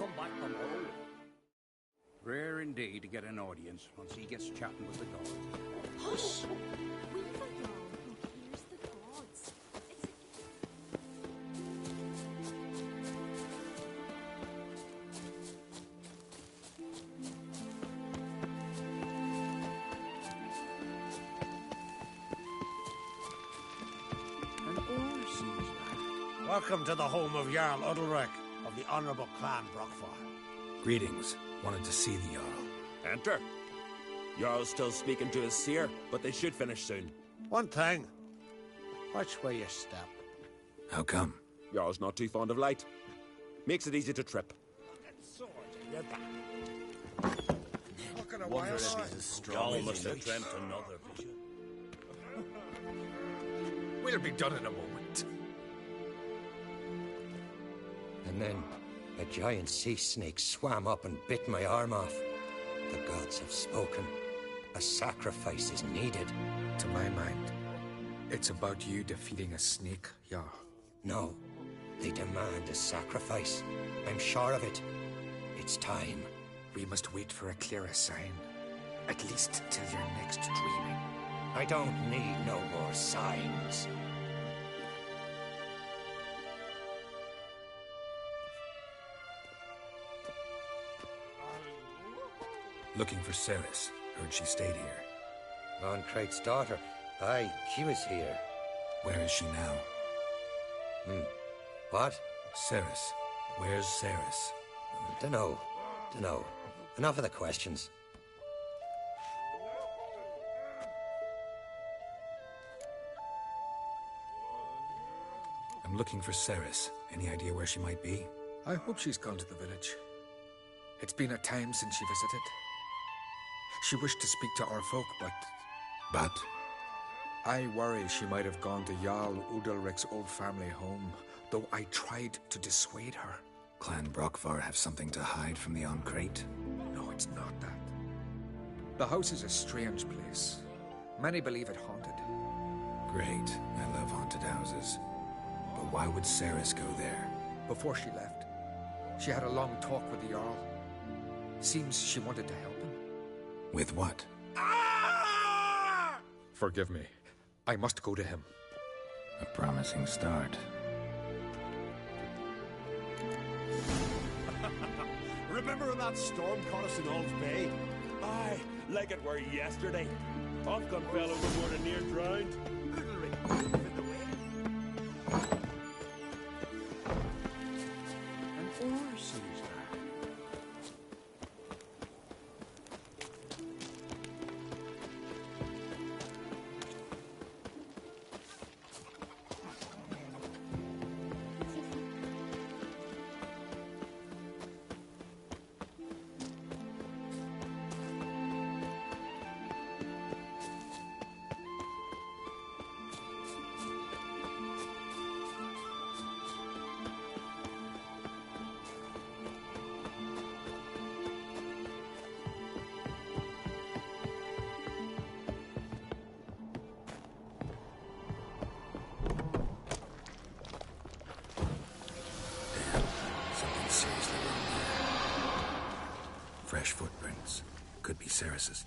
come back tomorrow. Rare indeed to get an audience once he gets chatting with the gods. Hush! We've a girl who hears the gods. An overseas lad. Welcome to the home of Jarl Udalric of the Honourable Clan Brockfar. Greetings. Wanted to see the Jarl. Enter. Jarl's still speaking to his seer, but they should finish soon. One thing. Watch where you step. How come? Jarl's not too fond of light. Makes it easy to trip. Sword in your back. Look at a Wonder wild if eye. he's as strong as must have dreamt another vision. We'll be done in a moment. And then a giant sea snake swam up and bit my arm off. The gods have spoken. A sacrifice is needed. To my mind, it's about you defeating a snake, Jarl. No, they demand a sacrifice. I'm sure of it. It's time. We must wait for a clearer sign. At least till your next dreaming. I don't need no more signs. Looking for Ceres. Heard she stayed here. Von Krait's daughter. Aye, she was here. Where is she now? What? Ceres. Where's Ceres? Dunno. Enough of the questions. I'm looking for Ceres. Any idea where she might be? I hope she's gone to the village. It's been a time since she visited. She wished to speak to our folk, But? I worry she might have gone to Jarl Udalric's old family home, though I tried to dissuade her. Clan Brockfar have something to hide from the Oncrate? No, it's not that. The house is a strange place. Many believe it haunted. Great. I love haunted houses. But why would Ceres go there? Before she left, she had a long talk with the Jarl. Seems she wanted to help him. With what? Forgive me. I must go to him. A promising start. Remember when that storm caught us in Ald's Bay? Aye, like it were yesterday. Ofcom fell overboard and near drowned. An overseas lad. Something seriously wrong there. Fresh footprints. Could be Ceres's.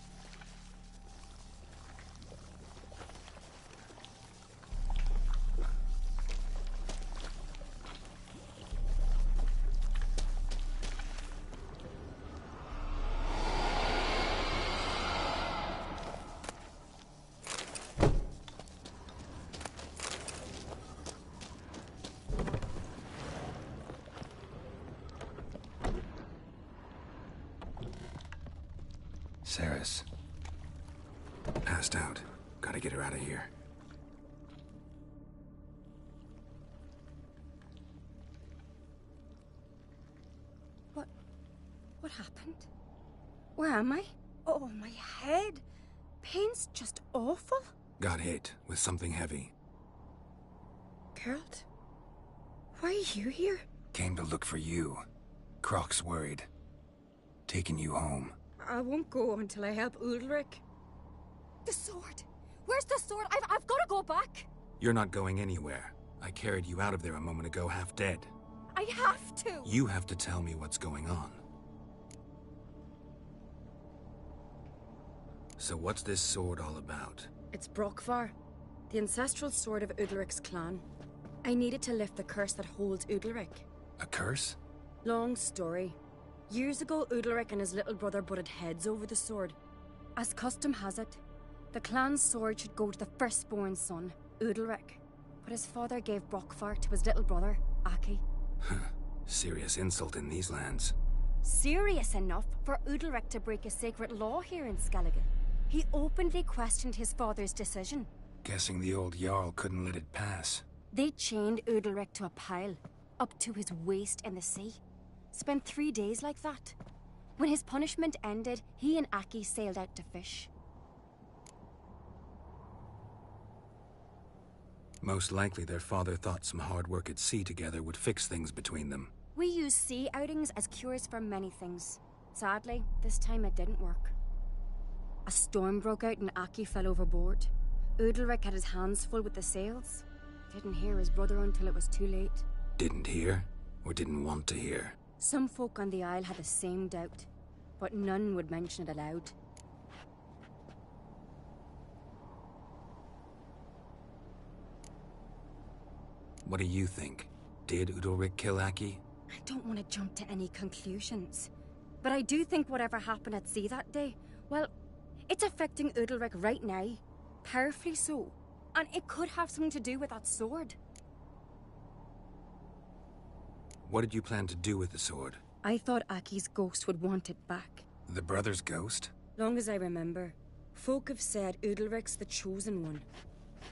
Ceres. Passed out. Gotta get her out of here. What happened? Where am I? Oh, my head. Pain's just awful. Got hit with something heavy. Geralt, why are you here? Came to look for you. Croc's worried. Taking you home. I won't go until I help Udalric. The sword! Where's the sword? I've got to go back! You're not going anywhere. I carried you out of there a moment ago half dead. I have to! You have to tell me what's going on. So what's this sword all about? It's Brokvar, the ancestral sword of Udalric's clan. I needed to lift the curse that holds Udalric. A curse? Long story. Years ago, Udalric and his little brother butted heads over the sword. As custom has it, the clan's sword should go to the firstborn son, Udalric. But his father gave Brokvar to his little brother, Aki. Serious insult in these lands. Serious enough for Udalric to break a sacred law here in Skellige. He openly questioned his father's decision. Guessing the old Jarl couldn't let it pass. They chained Udalric to a pile, up to his waist in the sea. Spent 3 days like that. When his punishment ended, he and Aki sailed out to fish. Most likely their father thought some hard work at sea together would fix things between them. We use sea outings as cures for many things. Sadly, this time it didn't work. A storm broke out and Aki fell overboard. Udalric had his hands full with the sails. Didn't hear his brother until it was too late. Didn't hear? Or didn't want to hear? Some folk on the Isle had the same doubt, but none would mention it aloud. What do you think? Did Udalric kill Aki? I don't want to jump to any conclusions, but I do think whatever happened at sea that day, well, it's affecting Udalric right now, powerfully so, and it could have something to do with that sword. What did you plan to do with the sword? I thought Aki's ghost would want it back. The brother's ghost? Long as I remember, folk have said Udalric's the chosen one,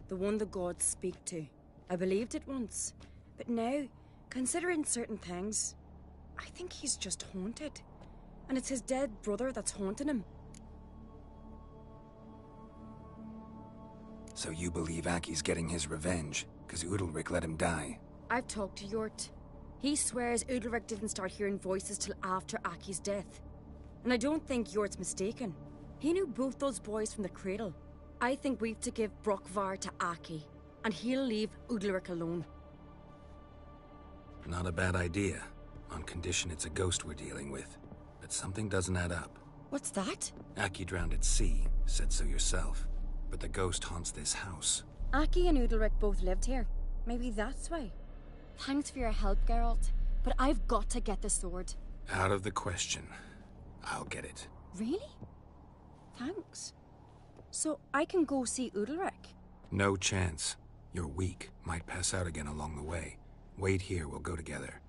the one the gods speak to. I believed it once, but now, considering certain things, I think he's just haunted. And it's his dead brother that's haunting him. So you believe Aki's getting his revenge, because Udalric let him die? I've talked to Yort. He swears Udalric didn't start hearing voices till after Aki's death. And I don't think Yort's mistaken. He knew both those boys from the cradle. I think we've to give Brokvar to Aki, and he'll leave Udalric alone. Not a bad idea, on condition it's a ghost we're dealing with. But something doesn't add up. What's that? Aki drowned at sea, said so yourself. But the ghost haunts this house. Aki and Udalric both lived here. Maybe that's why. Thanks for your help, Geralt, but I've got to get the sword. Out of the question. I'll get it. Really? Thanks. So I can go see Udalric? No chance. You're weak. Might pass out again along the way. Wait here, we'll go together.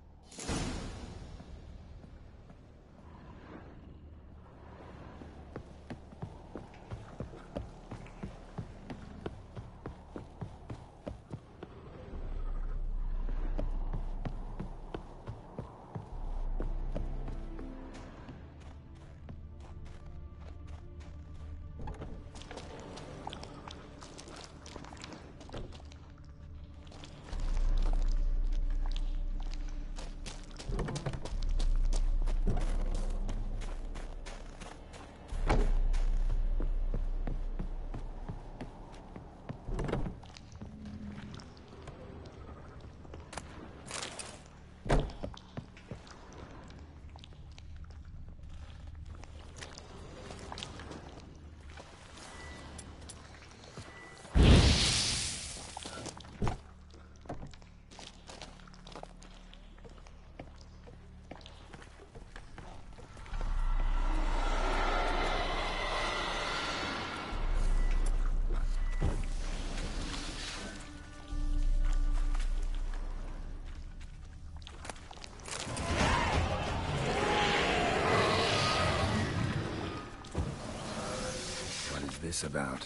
This about?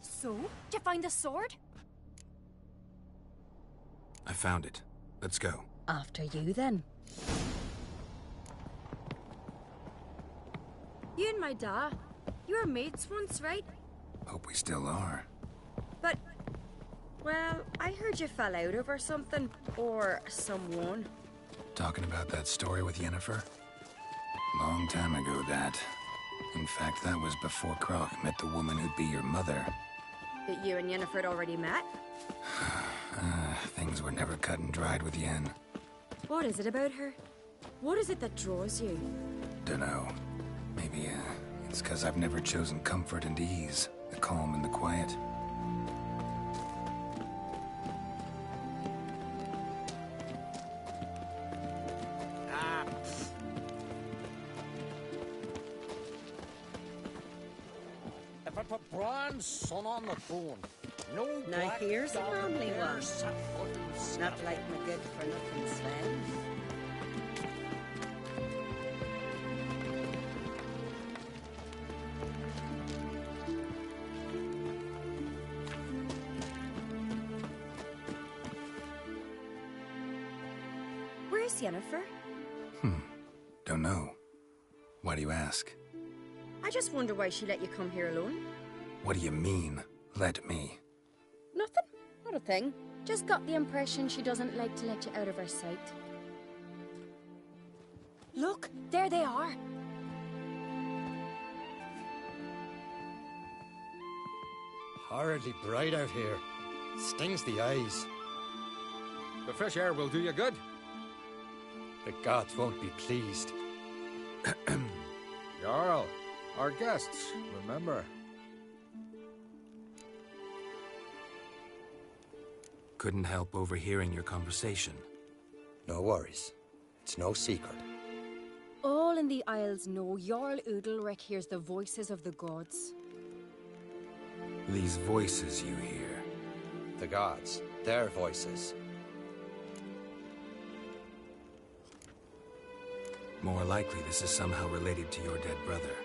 So, did you find the sword? I found it. Let's go. After you, then. You and my da, You were mates once, right? Hope we still are. But, well, I heard you fell out over something. Or someone. Talking about that story with Yennefer? Long time ago, that. In fact, that was before Croc met the woman who'd be your mother. That you and Yennefer had already met? Things were never cut and dried with Yen. What is it about her? What is it that draws you? Dunno. Maybe, it's 'cause I've never chosen comfort and ease. The calm and the quiet. If I put Bran's son on the phone, no Now black here's a dog lonely there one. sat fucking Not snapping. like my good for nothing Sven. Where's Yennefer? Don't know. Why do you ask? I just wonder why she let you come here alone. What do you mean, let me? Nothing. Not a thing. Just got the impression she doesn't like to let you out of her sight. Look, there they are. Horridly bright out here. Stings the eyes. The fresh air will do you good. The gods won't be pleased. Jarl, our guests, remember. Couldn't help overhearing your conversation. No worries. It's no secret. All in the Isles know Jarl Udalric hears the voices of the gods. These voices you hear. The gods, their voices. More likely this is somehow related to your dead brother.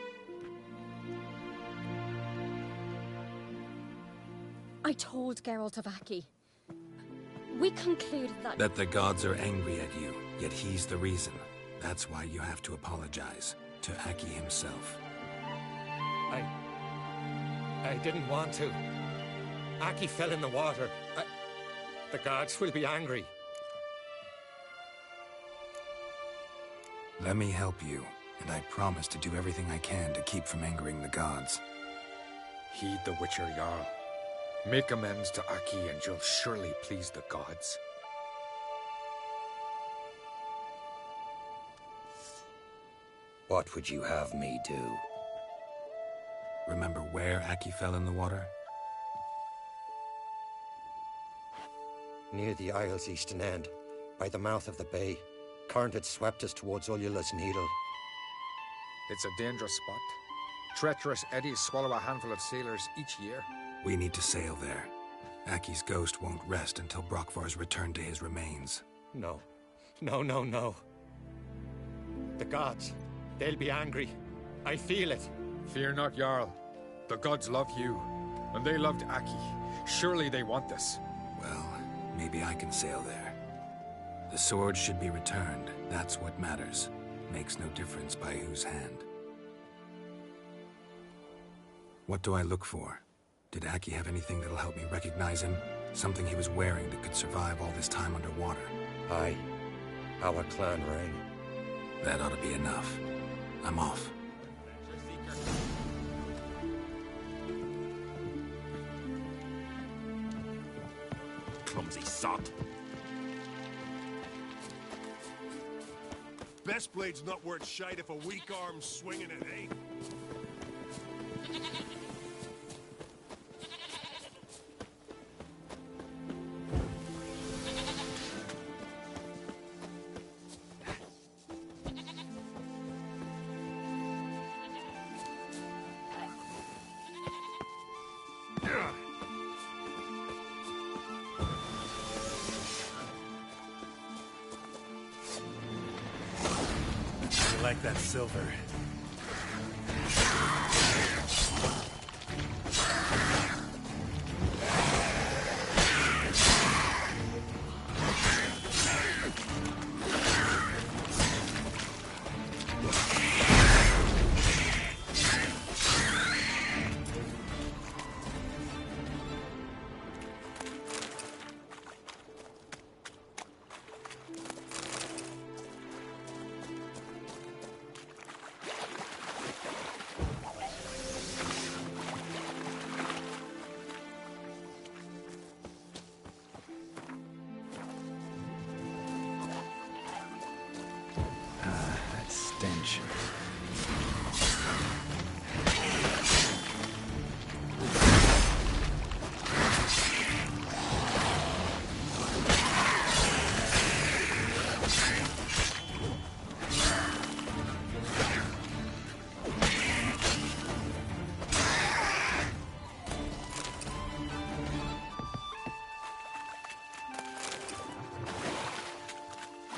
I told Geralt of Aki. We concluded that... That the gods are angry at you, yet he's the reason. That's why you have to apologize. To Aki himself. I didn't want to. Aki fell in the water. The gods will be angry. Let me help you, and I promise to do everything I can to keep from angering the gods. Heed the Witcher Jarl. Make amends to Aki and you'll surely please the gods. What would you have me do? Remember where Aki fell in the water? Near the Isle's eastern end, by the mouth of the bay. Current had swept us towards Ullula's Needle. It's a dangerous spot. Treacherous eddies swallow a handful of sailors each year. We need to sail there. Aki's ghost won't rest until Brokvar's returned to his remains. No. No. The gods, they'll be angry. I feel it. Fear not, Jarl. The gods love you, and they loved Aki. Surely they want this. Well, maybe I can sail there. The sword should be returned. That's what matters. Makes no difference by whose hand. What do I look for? Did Aki have anything that'll help me recognize him? Something he was wearing that could survive all this time underwater? Aye. Our clan ring. That ought to be enough. I'm off. Clumsy sot. Best blade's not worth shite if a weak arm's swinging it, eh? Like that silver. much.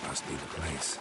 Must be the place.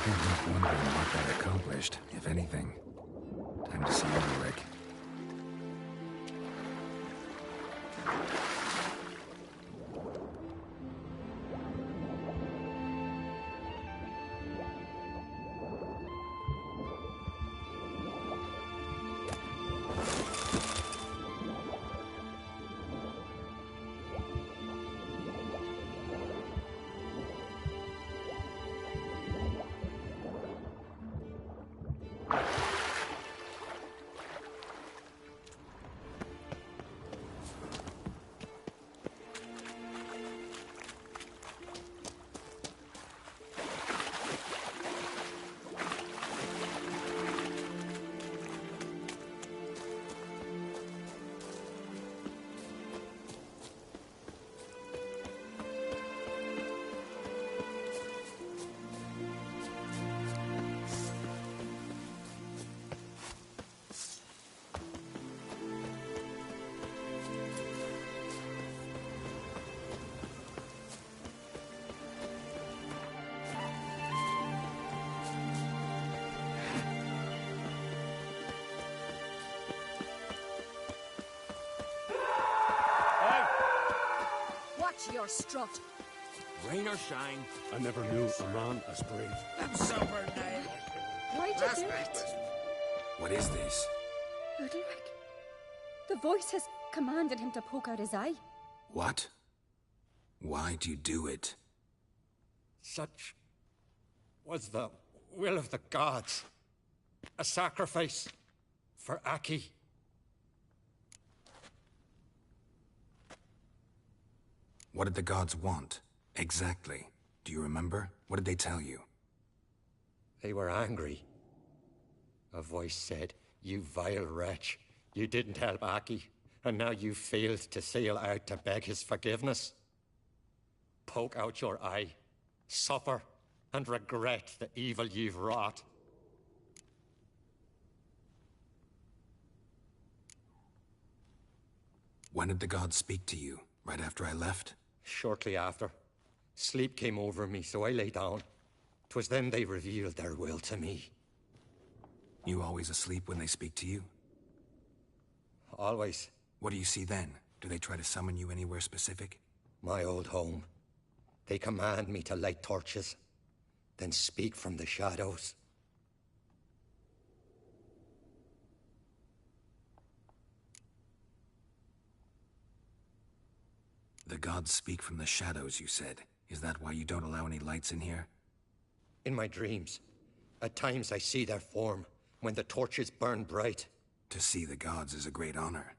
I'm wondering what that accomplished, if anything. Time to see Udalryk. Watch your strut. Rain or shine, I never knew a man as brave. I'm sober now. Why'd you do it? What is this? Udalryk. The voice has commanded him to poke out his eye. What? Why'd you do it? Such was the will of the gods. A sacrifice for Aki. What did the gods want? Exactly. Do you remember? What did they tell you? They were angry. A voice said, "You vile wretch. You didn't help Aki, and now you failed to sail out to beg his forgiveness. Poke out your eye, suffer, and regret the evil you've wrought." When did the gods speak to you? Right after I left? Shortly after. Sleep came over me, so I lay down. 'Twas then they revealed their will to me. You always asleep when they speak to you? Always. What do you see then? Do they try to summon you anywhere specific? My old home. They command me to light torches, then speak from the shadows. The gods speak from the shadows, you said. Is that why you don't allow any lights in here? In my dreams. At times I see their form, when the torches burn bright. To see the gods is a great honor.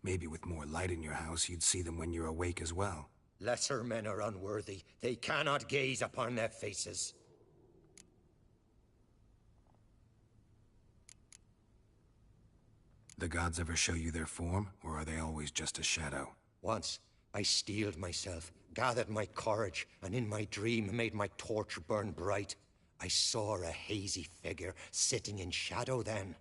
Maybe with more light in your house, you'd see them when you're awake as well. Lesser men are unworthy. They cannot gaze upon their faces. The gods ever show you their form, or are they always just a shadow? Once, I steeled myself, gathered my courage, and in my dream made my torch burn bright. I saw a hazy figure sitting in shadow then.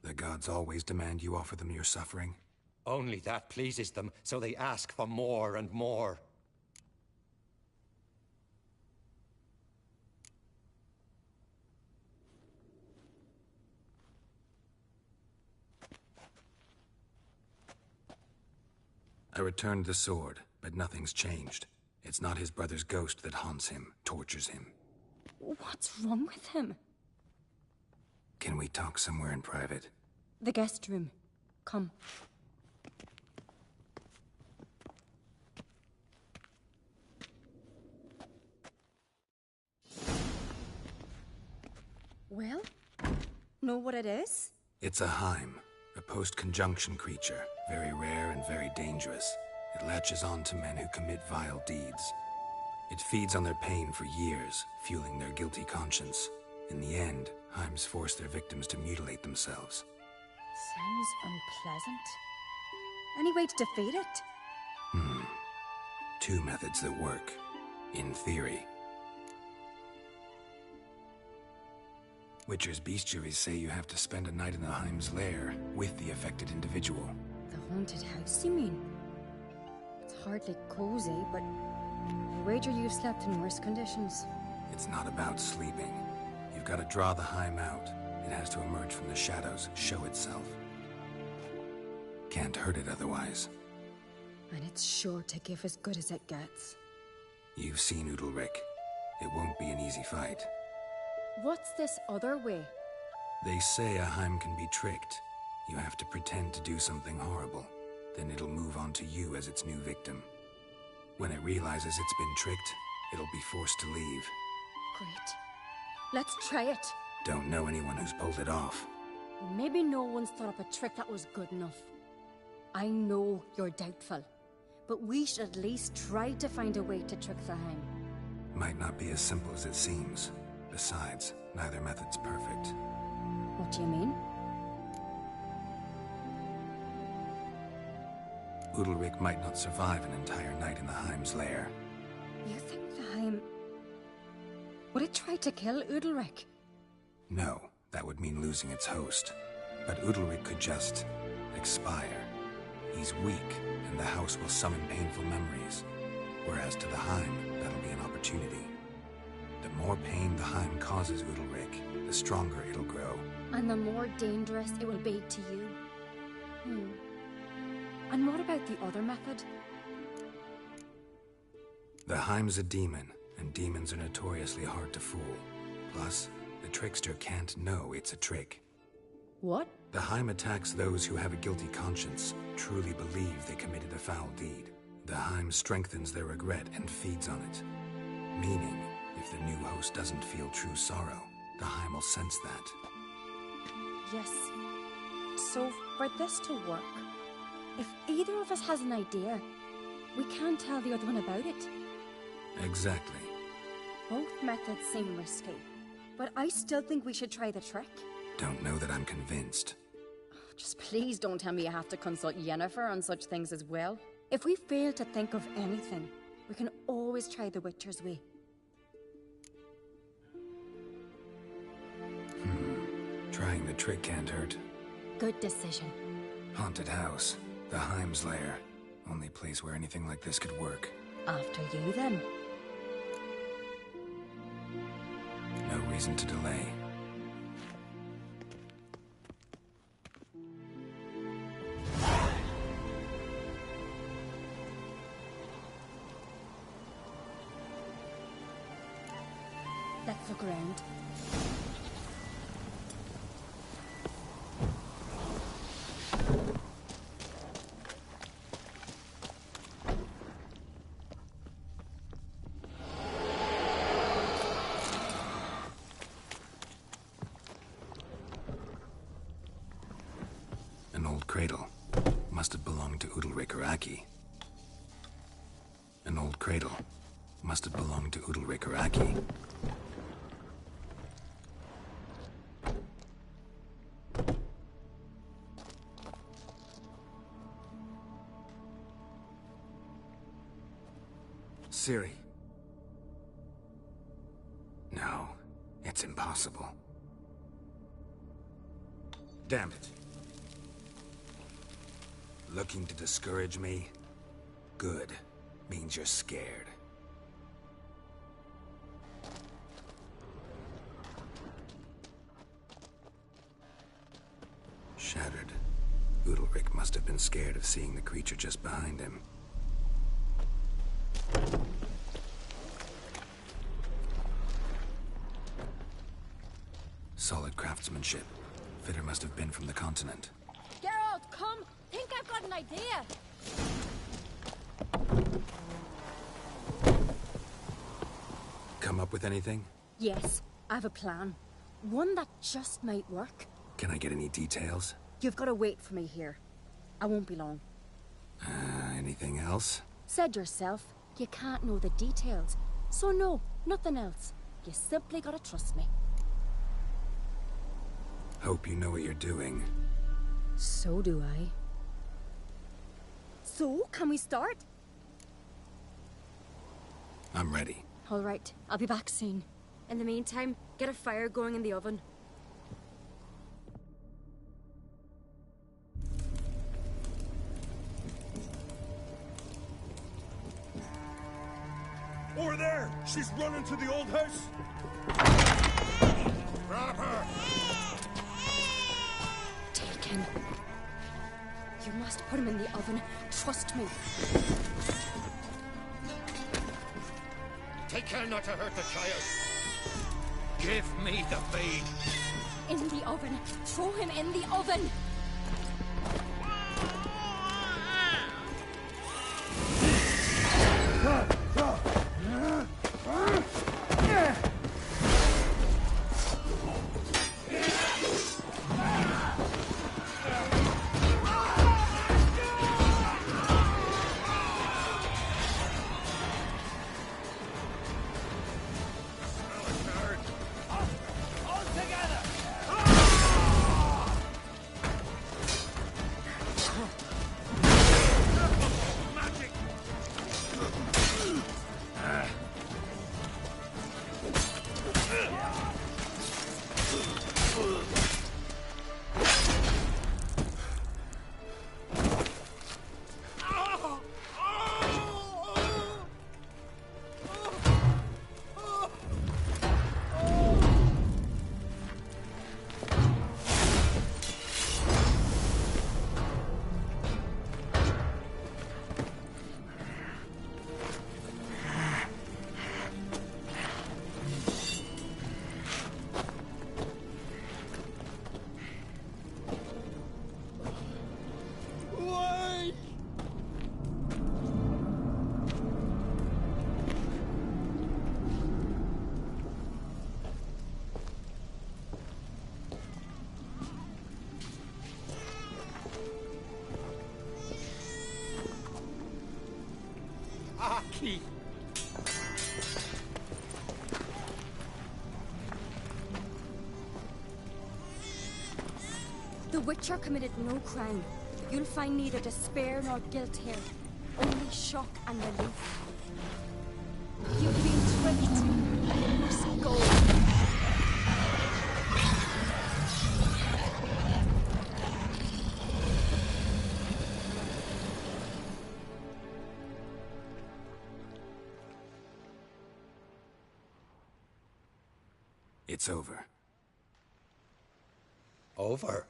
The gods always demand you offer them your suffering? Only that pleases them, so they ask for more and more. I returned the sword, but nothing's changed. It's not his brother's ghost that haunts him, tortures him. What's wrong with him? Can we talk somewhere in private? The guest room. Come. Well? Know what it is? It's a Heim, a post-conjunction creature, very rare and very dangerous. It latches on to men who commit vile deeds. It feeds on their pain for years, fueling their guilty conscience. In the end, Heims force their victims to mutilate themselves. Sounds unpleasant. Any way to defeat it? Two methods that work. In theory. Witcher's bestiaries say you have to spend a night in the Heim's lair with the affected individual. The haunted house, you mean? It's hardly cozy, but I wager you've slept in worse conditions. It's not about sleeping. You've got to draw the Heim out. It has to emerge from the shadows, show itself. Can't hurt it otherwise. And it's sure to give as good as it gets. You've seen Udalryk. It won't be an easy fight. What's this other way? They say a Heim can be tricked. You have to pretend to do something horrible. Then it'll move on to you as its new victim. When it realizes it's been tricked, it'll be forced to leave. Great. Let's try it. Don't know anyone who's pulled it off. Maybe no one's thought up a trick that was good enough. I know you're doubtful, but we should at least try to find a way to trick the Heim. Might not be as simple as it seems. Besides, neither method's perfect. What do you mean? Udalryk might not survive an entire night in the Heim's lair. You think the Heim... Would it try to kill Udalryk? No, that would mean losing its host. But Udalryk could just... expire. He's weak, and the house will summon painful memories. Whereas to the Heim, that'll be an opportunity. The more pain the Heim causes Udalryk, the stronger it'll grow. And the more dangerous it will be to you. And what about the other method? The Heim's a demon, and demons are notoriously hard to fool. Plus, the trickster can't know it's a trick. What? The Heim attacks those who have a guilty conscience, truly believe they committed a foul deed. The Heim strengthens their regret and feeds on it. Meaning, if the new host doesn't feel true sorrow, the Heim will sense that. Yes. So, for this to work, if either of us has an idea, we can't tell the other one about it. Exactly. Both methods seem risky, but I still think we should try the trick. Don't know that I'm convinced. Just please don't tell me you have to consult Yennefer on such things as well. If we fail to think of anything, we can always try the Witcher's way. Trying the trick can't hurt. Good decision. Haunted house. The Heim's lair. Only place where anything like this could work. After you, then. No reason to delay. Let's look around. An old cradle. Must have belonged to Udalryk or Aki. An old cradle. Must have belonged to Udalryk or Aki. Ciri. No, it's impossible. Damn it. Looking to discourage me? Good. Means you're scared. Shattered. Udalryk must have been scared of seeing the creature just behind him. Solid craftsmanship. Fitter must have been from the continent. Geralt, come! Think I've got an idea! Come up with anything? Yes, I have a plan. One that just might work. Can I get any details? You've got to wait for me here. I won't be long. Anything else? Said yourself, you can't know the details. So no, nothing else. You simply gotta trust me. Hope you know what you're doing. So do I. So, can we start? I'm ready. All right, I'll be back soon. In the meantime, get a fire going in the oven. Over there! She's running to the old house! Grab her! Taken. You must put him in the oven. Trust me. Take care not to hurt the child. Give me the feed. In the oven. Throw him in the oven. key. The Witcher committed no crime. You'll find neither despair nor guilt here. Only shock and relief. You've been tricked. You must go. It's over. Over?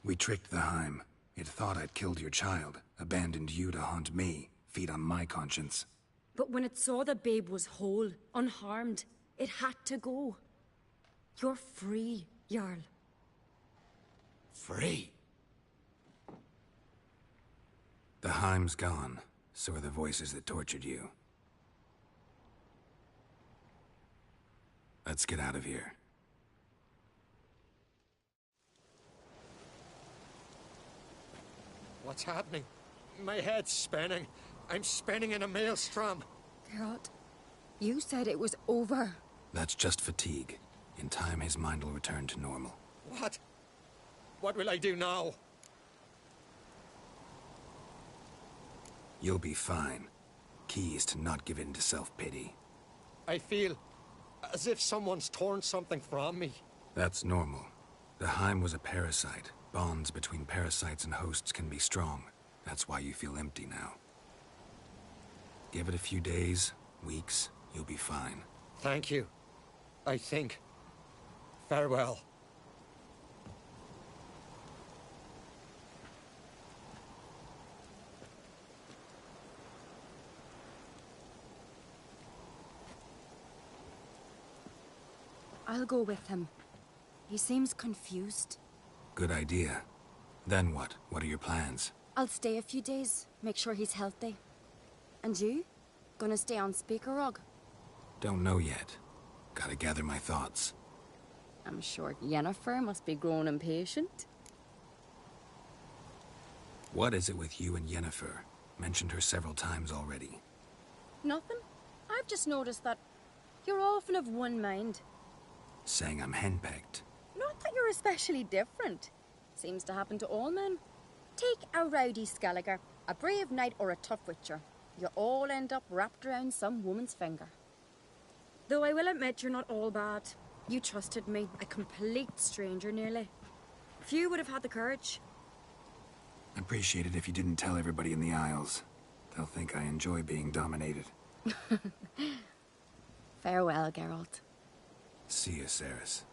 We tricked the Heim. It thought I'd killed your child, abandoned you to haunt me, feed on my conscience. But when it saw the babe was whole, unharmed, it had to go. You're free, Jarl. Free? The Heim's gone, so are the voices that tortured you. Let's get out of here. What's happening? My head's spinning. I'm spinning in a maelstrom. Geralt, you said it was over. That's just fatigue. In time, his mind will return to normal. What? What will I do now? You'll be fine. Key is to not give in to self-pity. I feel as if someone's torn something from me. That's normal. The Heim was a parasite. Bonds between parasites and hosts can be strong. That's why you feel empty now. Give it a few days, weeks, you'll be fine. Thank you. I think. Farewell. I'll go with him. He seems confused. Good idea. Then what? What are your plans? I'll stay a few days, make sure he's healthy. And you? Gonna stay on Speaker Rog? Don't know yet. Gotta gather my thoughts. I'm sure Yennefer must be growing impatient. What is it with you and Yennefer? Mentioned her several times already. Nothing. I've just noticed that you're often of one mind. Saying I'm henpecked. Not that you're especially different. Seems to happen to all men. Take a rowdy Skelliger, a brave knight or a tough witcher. You all end up wrapped around some woman's finger. Though I will admit you're not all bad. You trusted me, a complete stranger nearly. Few would have had the courage. I'd appreciate it if you didn't tell everybody in the Isles. They'll think I enjoy being dominated. Farewell, Geralt. See you, Cerys.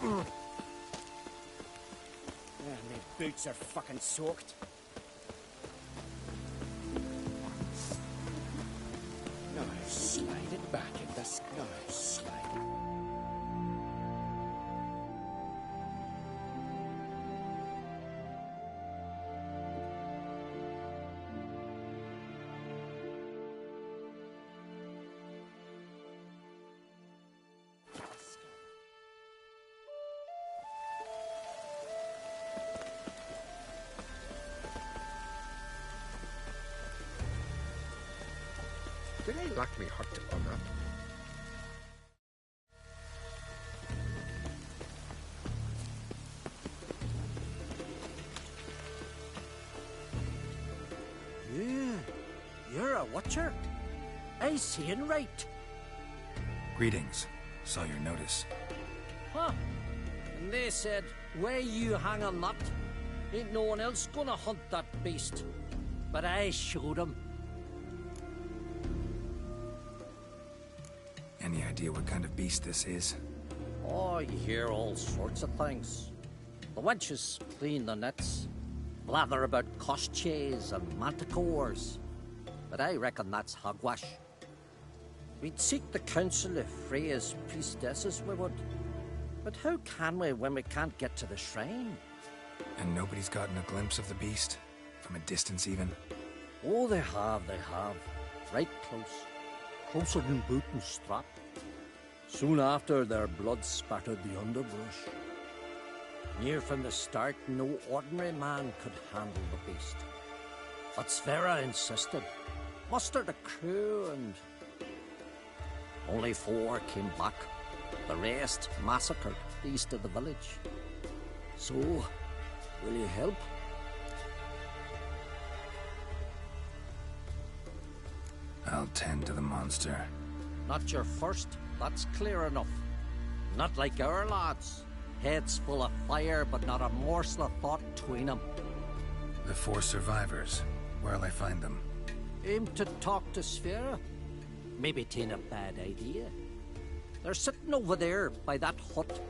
Yeah, my boots are fucking soaked. Now slide it back in the sky. Slide. Will I lack me hurt on that? Yeah, you're a watcher. I seeing right. Greetings. Saw your notice. Huh. And they said, where you hang on that? Ain't no one else gonna hunt that beast. But I showed him. Any idea what kind of beast this is? Oh, you hear all sorts of things. The wenches clean the nets, blather about koshches and manticores. But I reckon that's hogwash. We'd seek the counsel of Freya's priestesses, we would. But how can we when we can't get to the shrine? And nobody's gotten a glimpse of the beast? From a distance, even? Oh, they have. Right close. Closer than boot and strap. Soon after, their blood spattered the underbrush. Near from the start, no ordinary man could handle the beast. But Sverre insisted. Mustered a crew and... Only 4 came back. The rest massacred east of the village. So, will you help? I'll tend to the monster. Not your first, that's clear enough. Not like our lads. Heads full of fire, but not a morsel of thought between them. The 4 survivors. Where'll I find them? Aim to talk to Sverre. Maybe 'tain't a bad idea. They're sitting over there by that hut.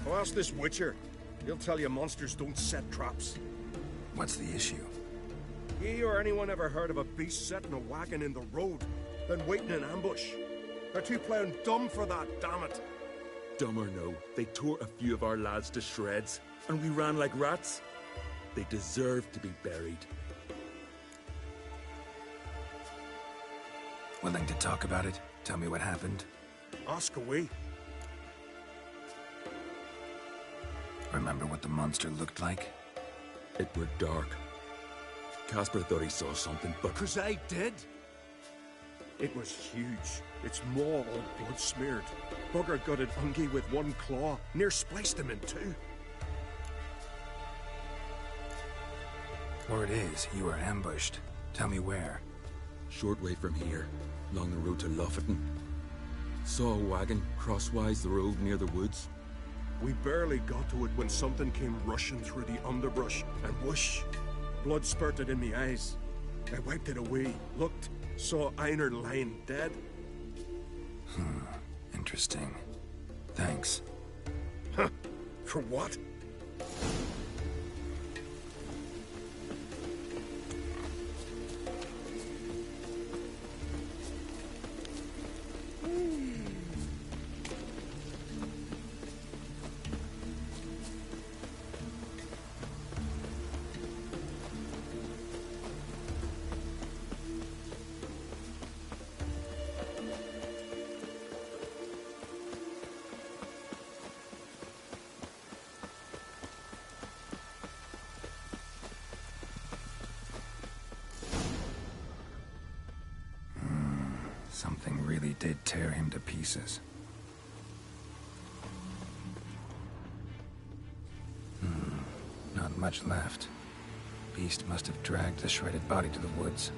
I'll ask this Witcher. He'll tell you monsters don't set traps. What's the issue? Ye or anyone ever heard of a beast setting a wagon in the road, then waiting in ambush? They're too plowing dumb for that, damn it. Dumb or no, they tore a few of our lads to shreds, and we ran like rats. They deserve to be buried. Willing to talk about it? Tell me what happened? Ask away. Remember what the monster looked like? It were dark. Casper thought he saw something, but... 'Cause I did. It was huge. Its maw all blood smeared. Bugger gutted Ungi with 1 claw, near spliced him in 2. Word is, you were ambushed. Tell me where. Short way from here, along the road to Lofferton. Saw a wagon crosswise the road near the woods. We barely got to it when something came rushing through the underbrush, and whoosh! Blood spurted in me eyes. I wiped it away, looked, saw Einar lying dead. Interesting. Thanks. Huh? For what? Something really did tear him to pieces. Not much left. Beast must have dragged the shredded body to the woods.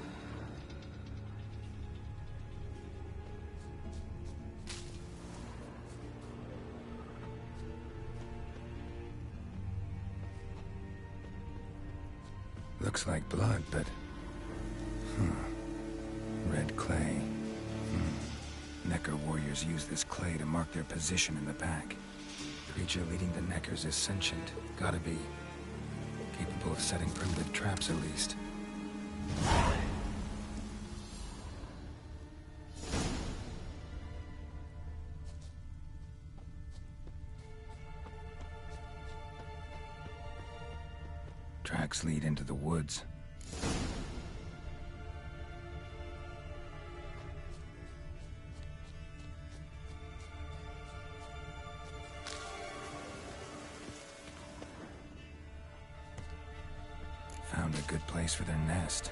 Looks like blood, but... Red clay. Necker warriors use this clay to mark their position in the pack. Creature leading the Neckers is sentient. Gotta be. Capable of setting primitive traps, at least. Tracks lead into the woods. a good place for their nest.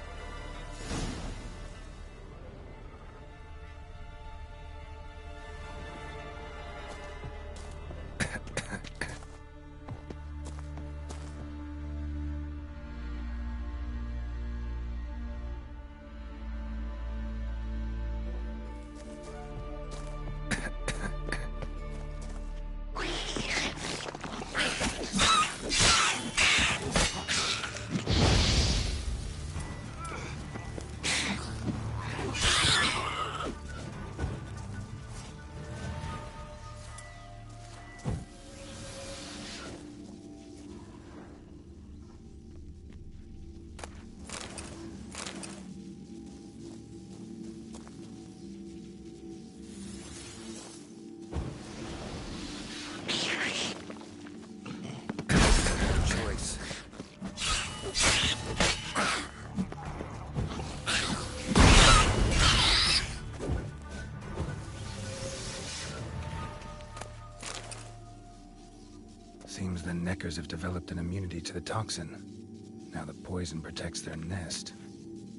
Seems the Neckers have developed an immunity to the toxin. Now the poison protects their nest.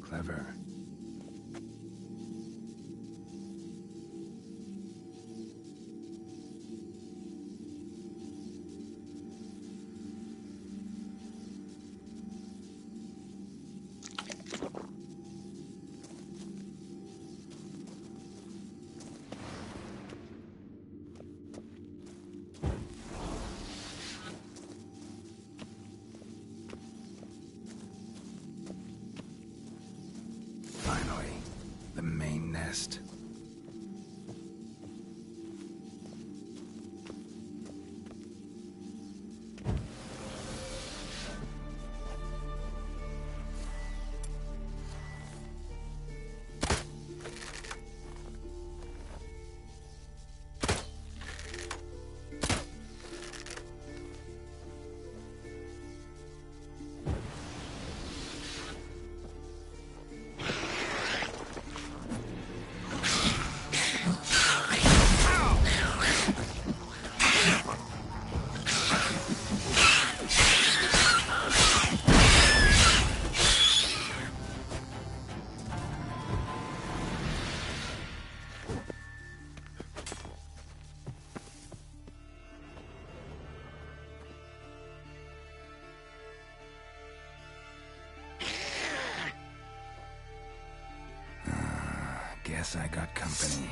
Clever. Finally, the main nest. Guess I got company.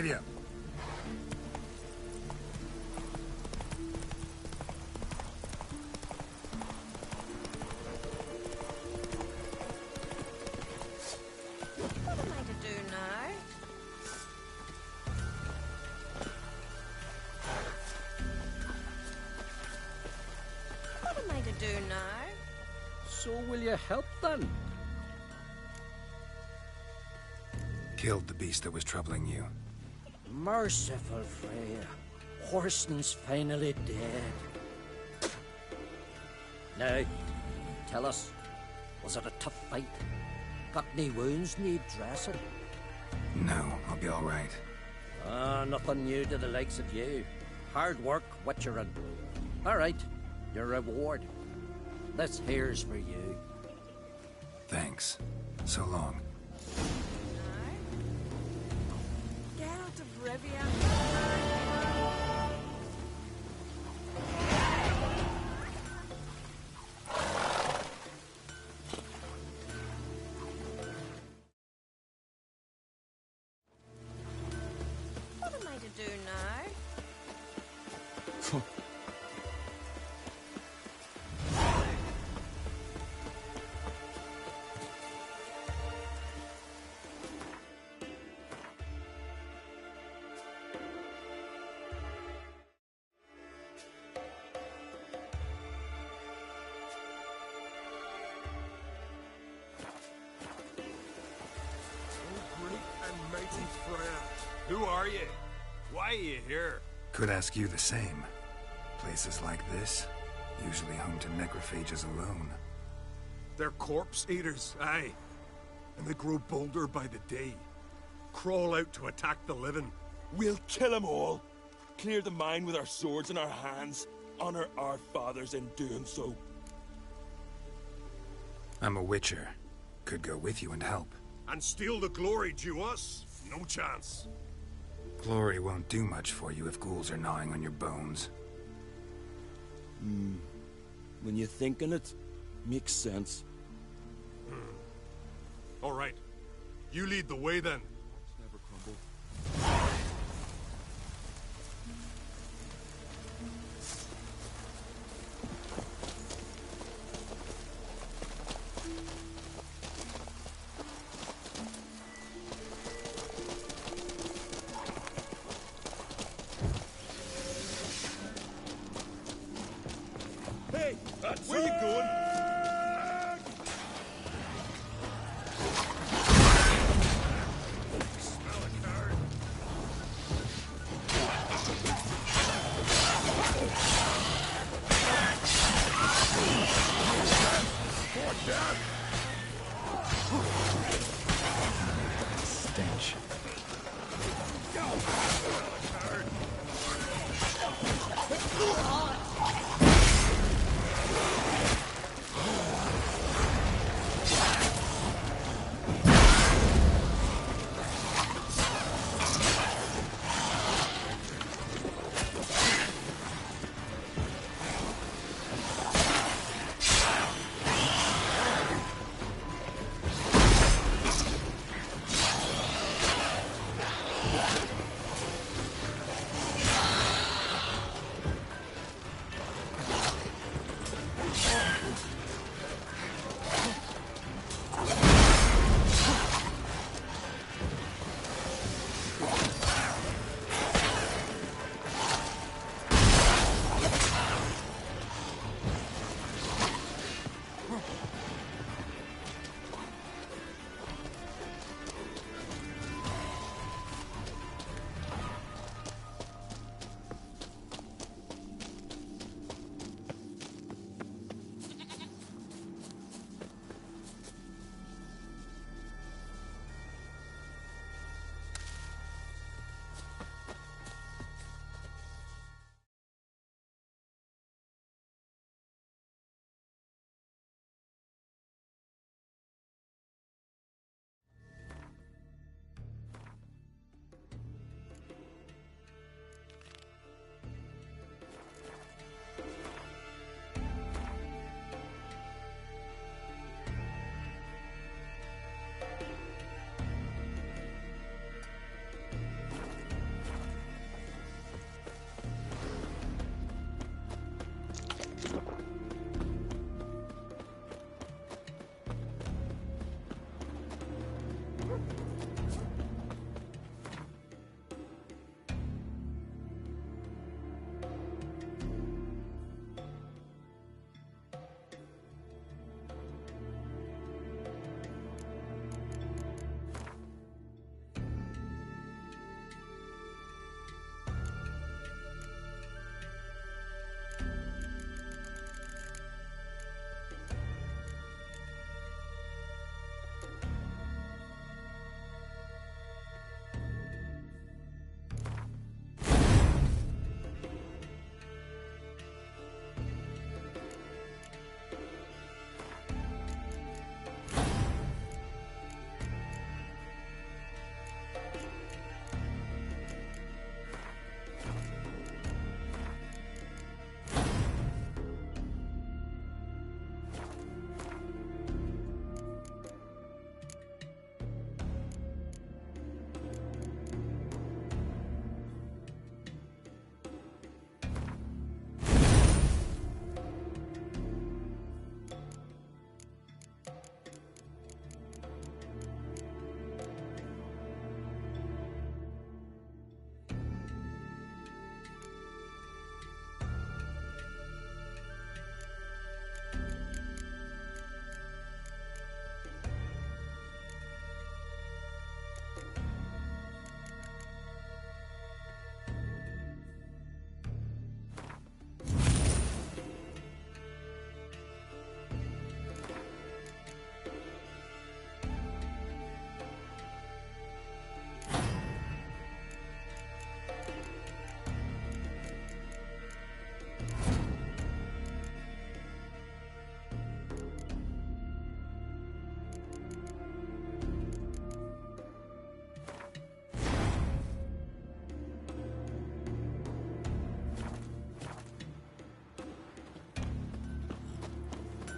Giddy up. What am I to do now? What am I to do now? So will you help then? Killed the beast that was troubling you. Merciful Freya. Horston's finally dead. Now, tell us, was it a tough fight? Got any wounds need dressing? No, I'll be all right. Nothing new to the likes of you. Hard work, Witcherin. All right, your reward. This here's for you. Thanks. So long. Geralt of Rivia. What am I to do now? Great and mighty Freya. Who are you? Why are you here? Could ask you the same. Places like this, usually home to necrophages alone. They're corpse eaters, aye. And they grow bolder by the day. Crawl out to attack the living. We'll kill them all. Clear the mine with our swords in our hands. Honor our fathers in doing so. I'm a witcher. Could go with you and help. And steal the glory due us? No chance. Glory won't do much for you if ghouls are gnawing on your bones. When you're thinking it, makes sense. All right. You lead the way then. Never crumble. Hey, where you going?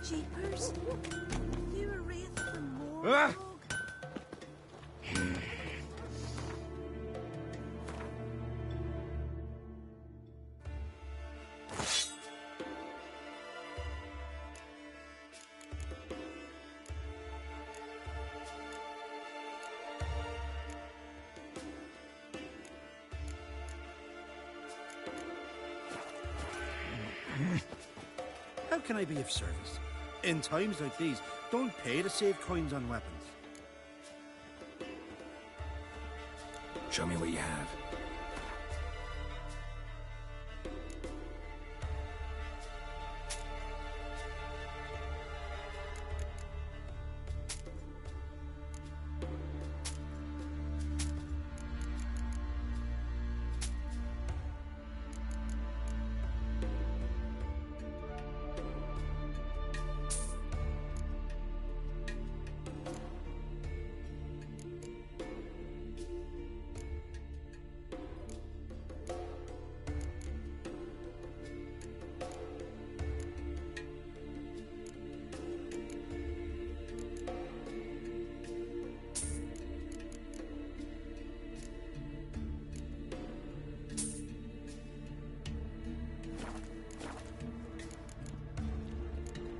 Jeepers. You a wraith from Morg? Ah! How can I be of service? In times like these, don't pay to save coins on weapons. Show me what you have.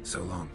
So long.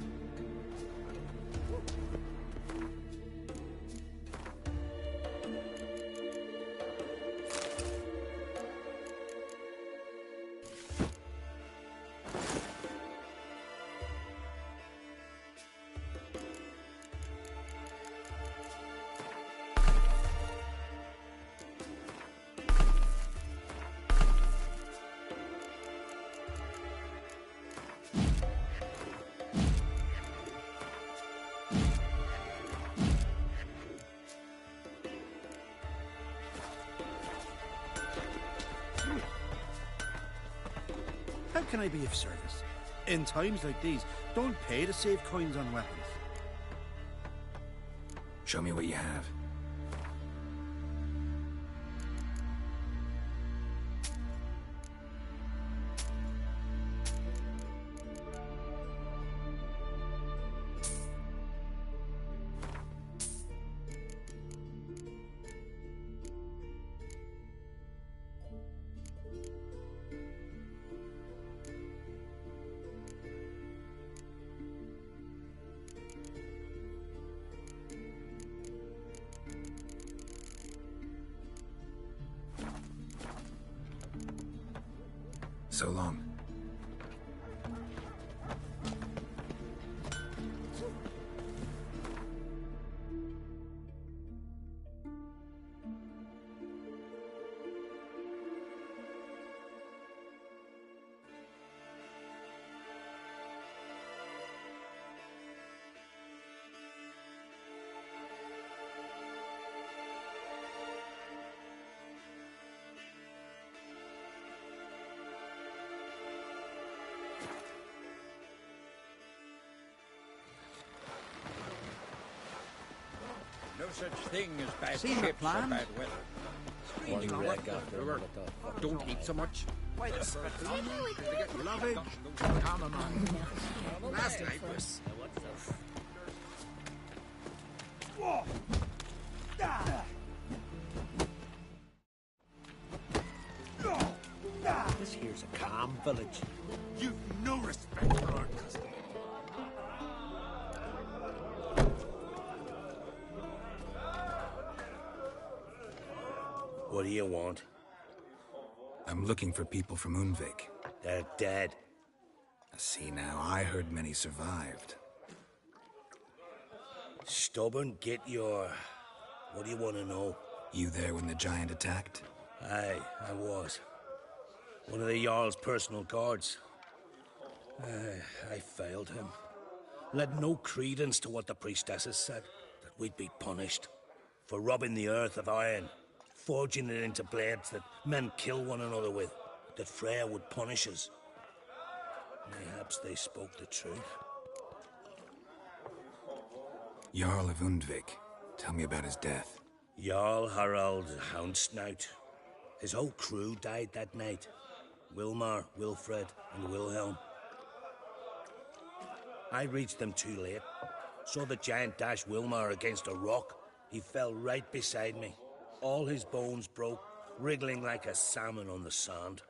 How can I be of service? In times like these, don't pay to save coins on weapons. Show me what you have. So long. No such thing as bad Seen the ships or plan? bad weather. Strange One what wreck after weather. another. Don't eat so much. Lovage, come on. Last night was... This here's a calm village. You've no respect for our custom. What do you want? I'm looking for people from Unvik. They're dead. See now, I heard many survived. Stubborn, get your... What do you want to know? You there when the giant attacked? Aye, I was. One of the Jarl's personal guards. I failed him. Led no credence to what the priestesses said, that we'd be punished for robbing the earth of iron, forging it into blades that men kill one another with, that Freya would punish us. Mayhaps they spoke the truth. Jarl of Undvik. Tell me about his death. Jarl Harald Houndsnout. His whole crew died that night. Wilmar, Wilfred, and Wilhelm. I reached them too late. Saw the giant dash Wilmar against a rock. He fell right beside me. All his bones broke, wriggling like a salmon on the sand.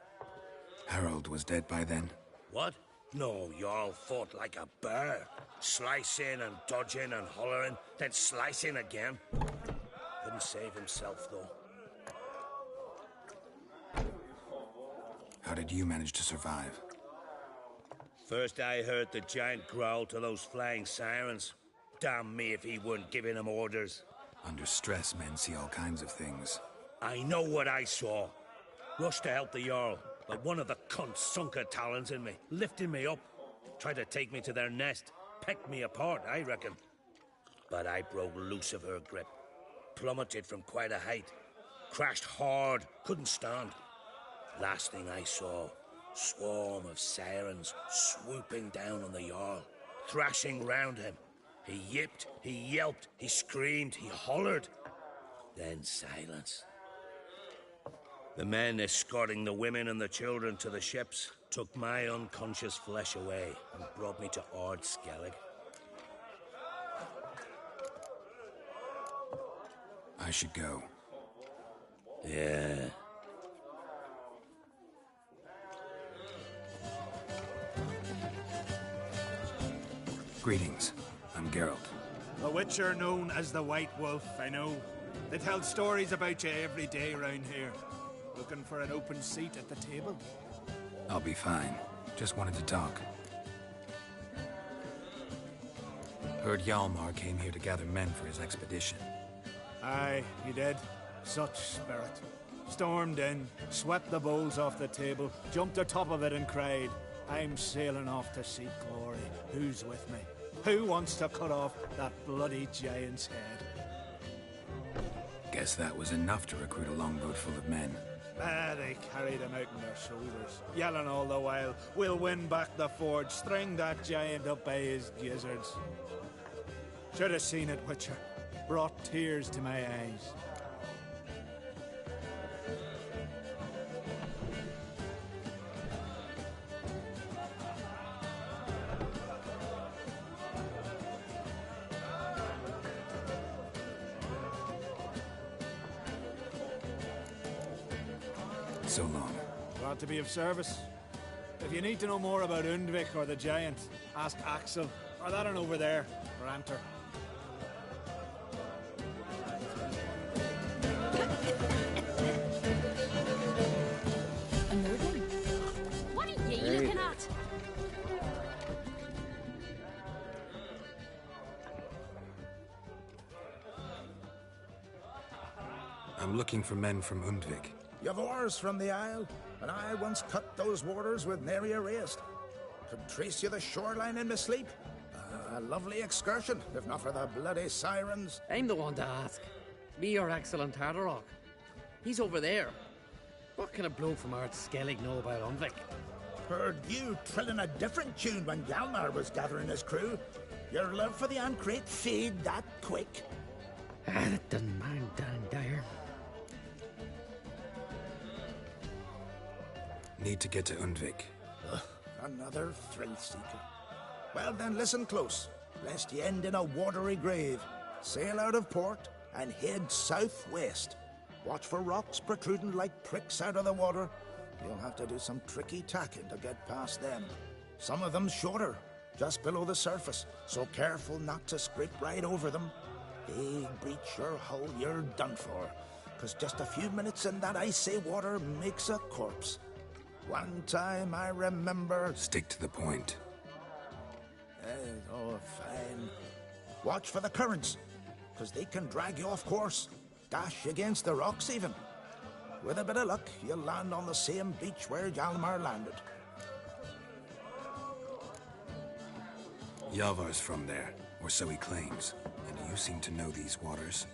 Harold was dead by then? What? No, Jarl fought like a bear. Slicing and dodging and hollering, then slicing again. Couldn't save himself, though. How did you manage to survive? First I heard the giant growl to those flying sirens. Damn me if he weren't giving them orders. Under stress, men see all kinds of things. I know what I saw. Rushed to help the Jarl, but one of the cunts sunk her talons in me, lifting me up. Tried to take me to their nest. Pecked me apart, I reckon. But I broke loose of her grip. Plummeted from quite a height. Crashed hard, couldn't stand. Last thing I saw, swarm of sirens swooping down on the Jarl, thrashing round him. He yipped, he yelped, he screamed, he hollered. Then silence. The men escorting the women and the children to the ships took my unconscious flesh away and brought me to Ard Skellig. I should go. Yeah. Greetings. I'm Geralt. A witcher known as the White Wolf, I know. They tell stories about you every day round here. Looking for an open seat at the table? I'll be fine. Just wanted to talk. Heard Hjalmar came here to gather men for his expedition. Aye, he did. Such spirit. Stormed in, swept the bowls off the table, jumped atop of it and cried, "I'm sailing off to seek glory. Who's with me? Who wants to cut off that bloody giant's head?" Guess that was enough to recruit a longboat full of men. They carried him out on their shoulders, yelling all the while, "We'll win back the forge, string that giant up by his gizzards." Should have seen it, Witcher. Brought tears to my eyes. So long. Glad to be of service. If you need to know more about Undvik or the giant, ask Axel, or that one over there, Ranter. What are you looking at? I'm looking for men from Undvik. You've oars from the Isle, and I once cut those waters with nary a raist. Could trace you the shoreline in my sleep. A lovely excursion, if not for the bloody sirens. I'm the one to ask. Me or Axel and Tardarok. He's over there. What can a bloke from Ard Skellig know about Undvik? Heard you trilling a different tune when Hjalmar was gathering his crew. Your love for the Ancrate fade that quick. That doesn't mind Dan Dyer. Need to get to Undvik. Another thrill seeker. Well then, listen close, lest ye end in a watery grave. Sail out of port and head southwest. Watch for rocks protruding like pricks out of the water. You'll have to do some tricky tacking to get past them. Some of them shorter, just below the surface, so careful not to scrape right over them. Big breach your hull, you're done for. 'Cause just a few minutes in that icy water makes a corpse. One time I remember... Stick to the point. Oh, fine. Watch for the currents, 'cause they can drag you off course. Dash against the rocks even. With a bit of luck, you'll land on the same beach where Hjalmar landed. Yavar's from there, or so he claims. And you seem to know these waters.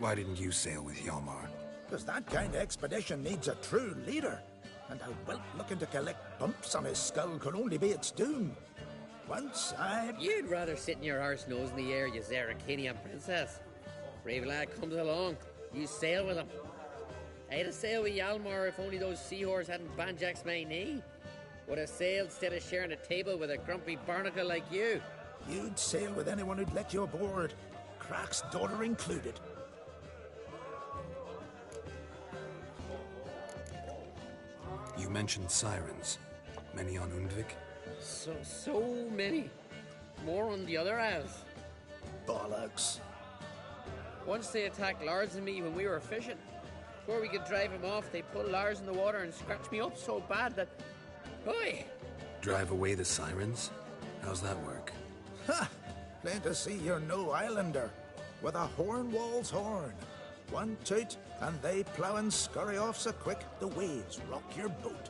Why didn't you sail with Hjalmar? 'Cause that kind of expedition needs a true leader. And a whelp looking to collect bumps on his skull could only be its doom. Once I... You'd rather sit in your arse nose in the air, you Zarakinian princess. Brave lad comes along, you sail with him. I'd have sailed with Hjalmar if only those seahorses hadn't banjaxed my knee. Would have sailed instead of sharing a table with a grumpy barnacle like you. You'd sail with anyone who'd let you aboard, Crach's daughter included. You mentioned sirens. Many on Undvik? So many. More on the other isles. Bollocks. Once they attacked Lars and me when we were fishing. Before we could drive him off, they pulled Lars in the water and scratched me up so bad that... Oi! Drive away the sirens? How's that work? Ha! Plain to see you're no islander. With a Hornwall's horn. One toot, and they plough and scurry off so quick the waves rock your boat.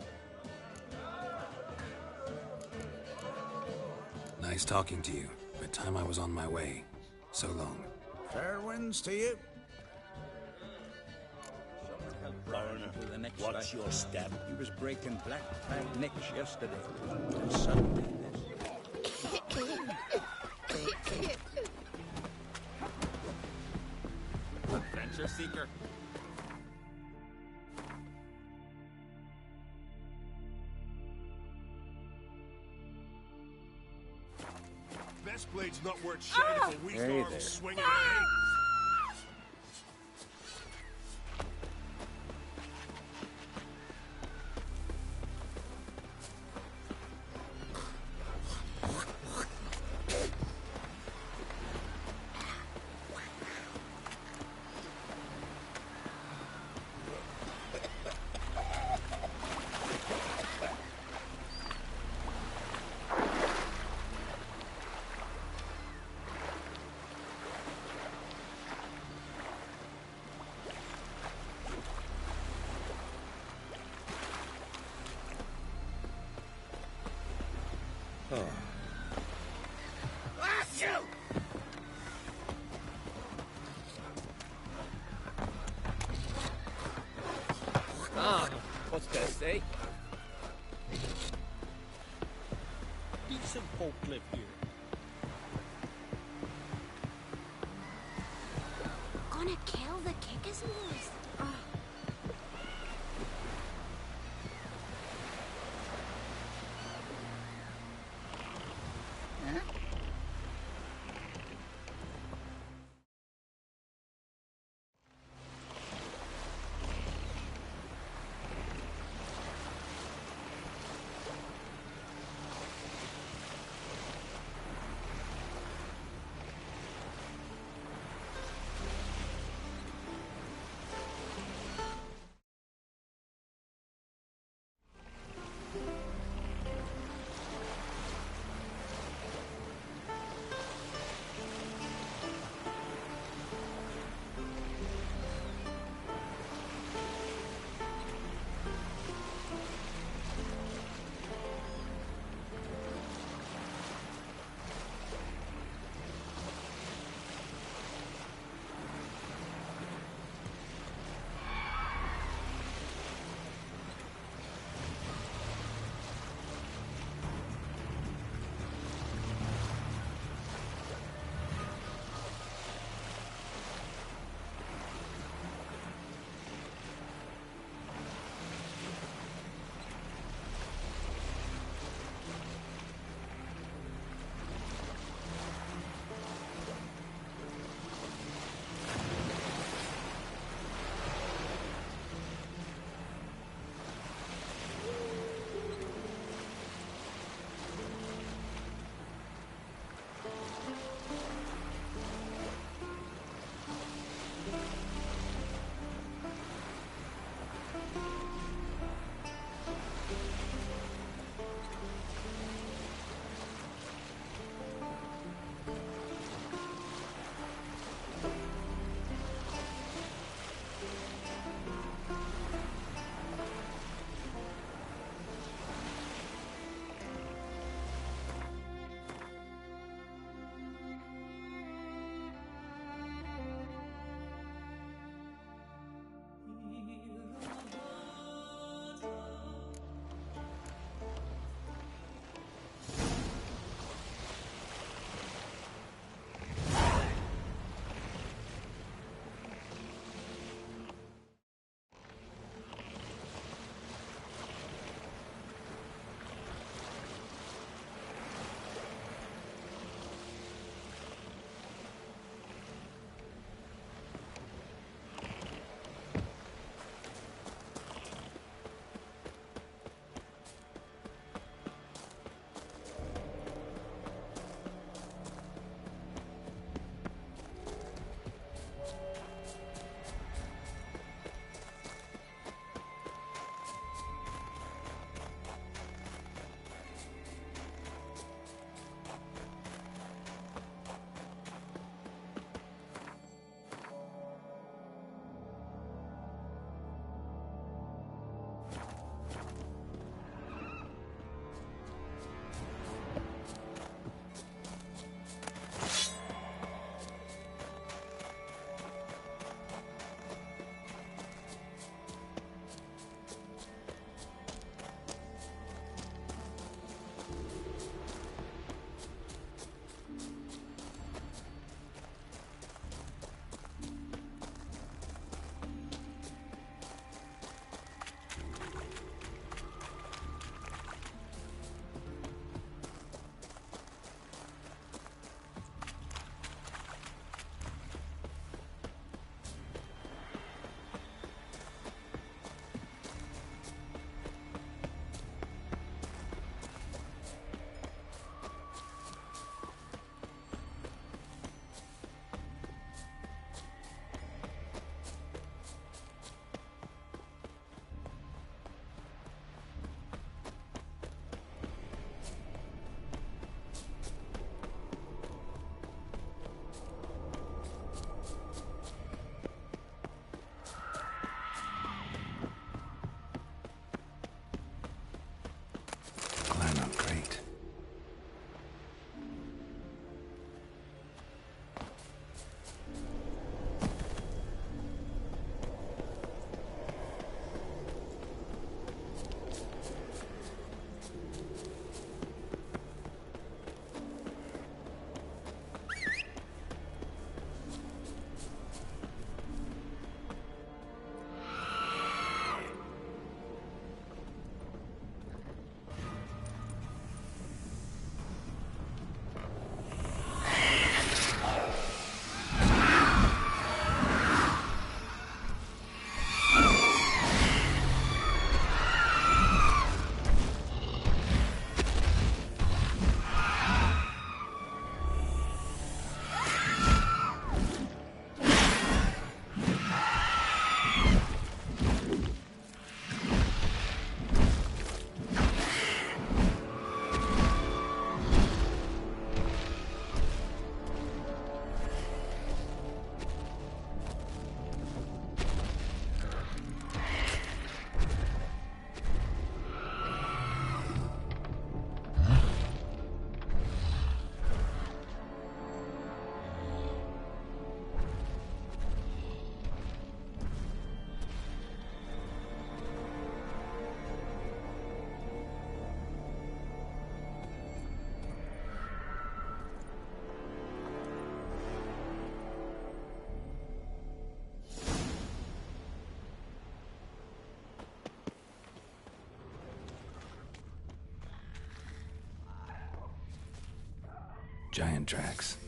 Nice talking to you, but time I was on my way. So long. Fair winds to you. Watch your step. He was breaking black-tagged nicks yesterday. And suddenly Adventure seeker. Best blade's not worth shouting for weak arms swinging in. What's best, eh? Decent folk live here. Gonna kill the kickers boys. Giant tracks.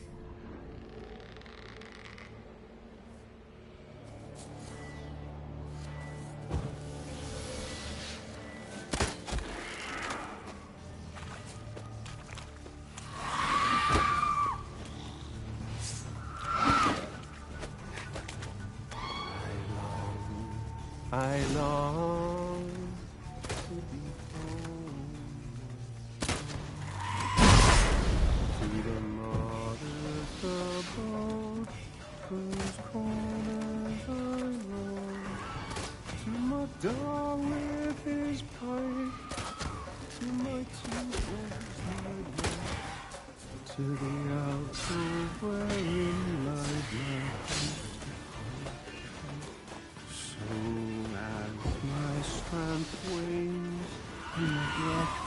I long to be home, to the mother's abode, whose corners I roam, to my dog with his pipe, to my two boys I love, to the alcove wherein lies my hope. Soon as my strength wanes, and my breath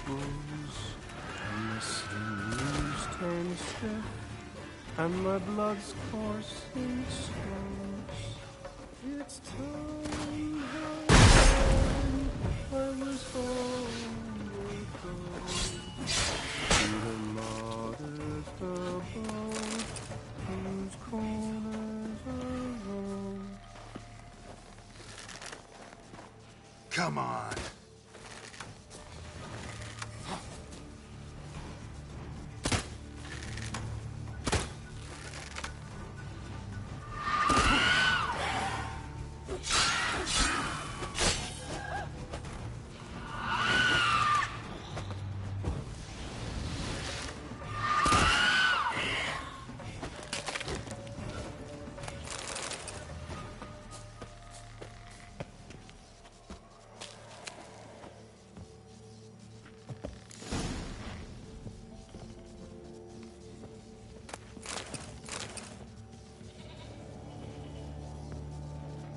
grows, and the sinews turn stiff, and my blood's coursing slows, it's time I was homeward bound, to the mother's abode, whose corners are round. Come on.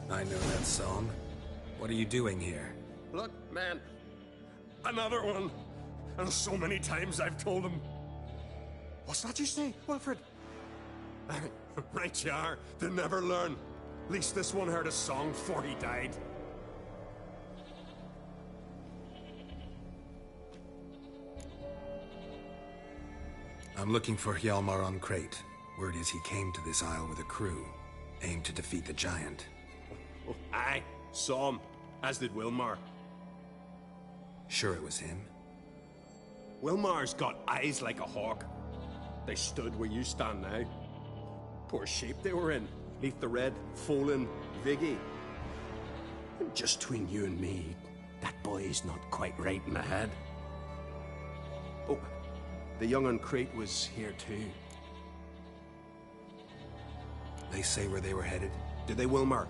I know that song. What are you doing here? Look, man. Another one. And so many times I've told him. What's that you say, Wilfred? Right you are. They never learn. At least this one heard a song before he died. I'm looking for Hjalmar on Crate. Word is he came to this isle with a crew, aimed to defeat the giant. Oh, aye, saw him, as did Wilmar. Sure it was him? Wilmar's got eyes like a hawk. They stood where you stand now. Poor shape they were in, neath the red, Folin, Viggy. And just between you and me, that boy's not quite right in the head. Oh, the young on Crate was here too. They say where they were headed? Did they, Wilmar?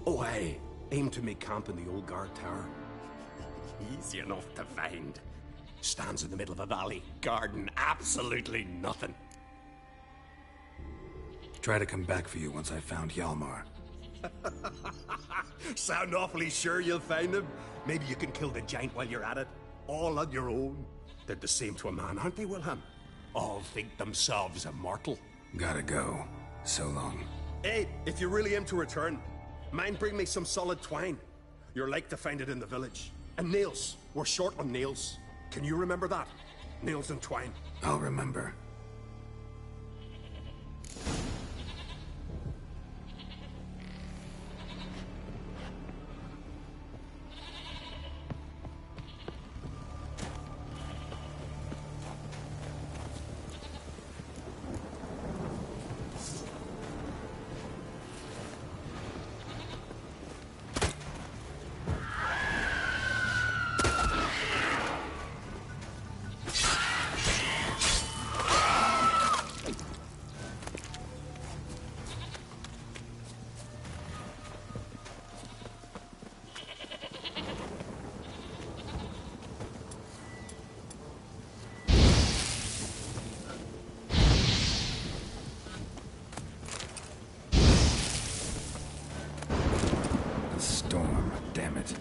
Oh, aye. Aim to make camp in the old guard tower. Easy enough to find. Stands in the middle of a valley. Garden absolutely nothing. Try to come back for you once I found Hjalmar. Sound awfully sure you'll find him. Maybe you can kill the giant while you're at it. All on your own. They're the same to a man, aren't they, Wilhelm? All think themselves immortal. Gotta go. So long. Hey, if you really aim to return, mind bring me some solid twine. You're like to find it in the village. And nails. We're short on nails. Can you remember that? Nails and twine. I'll remember. Storm, damn it.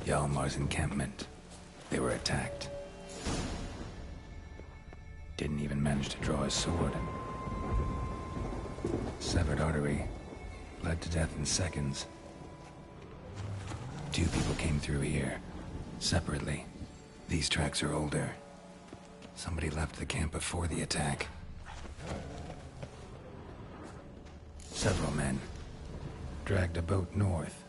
Hjalmar's encampment. They were attacked. didn't even manage to draw his sword. Severed artery. Bled to death in seconds. 2 people came through here. Separately. These tracks are older. Somebody left the camp before the attack. Several men. Dragged a boat north.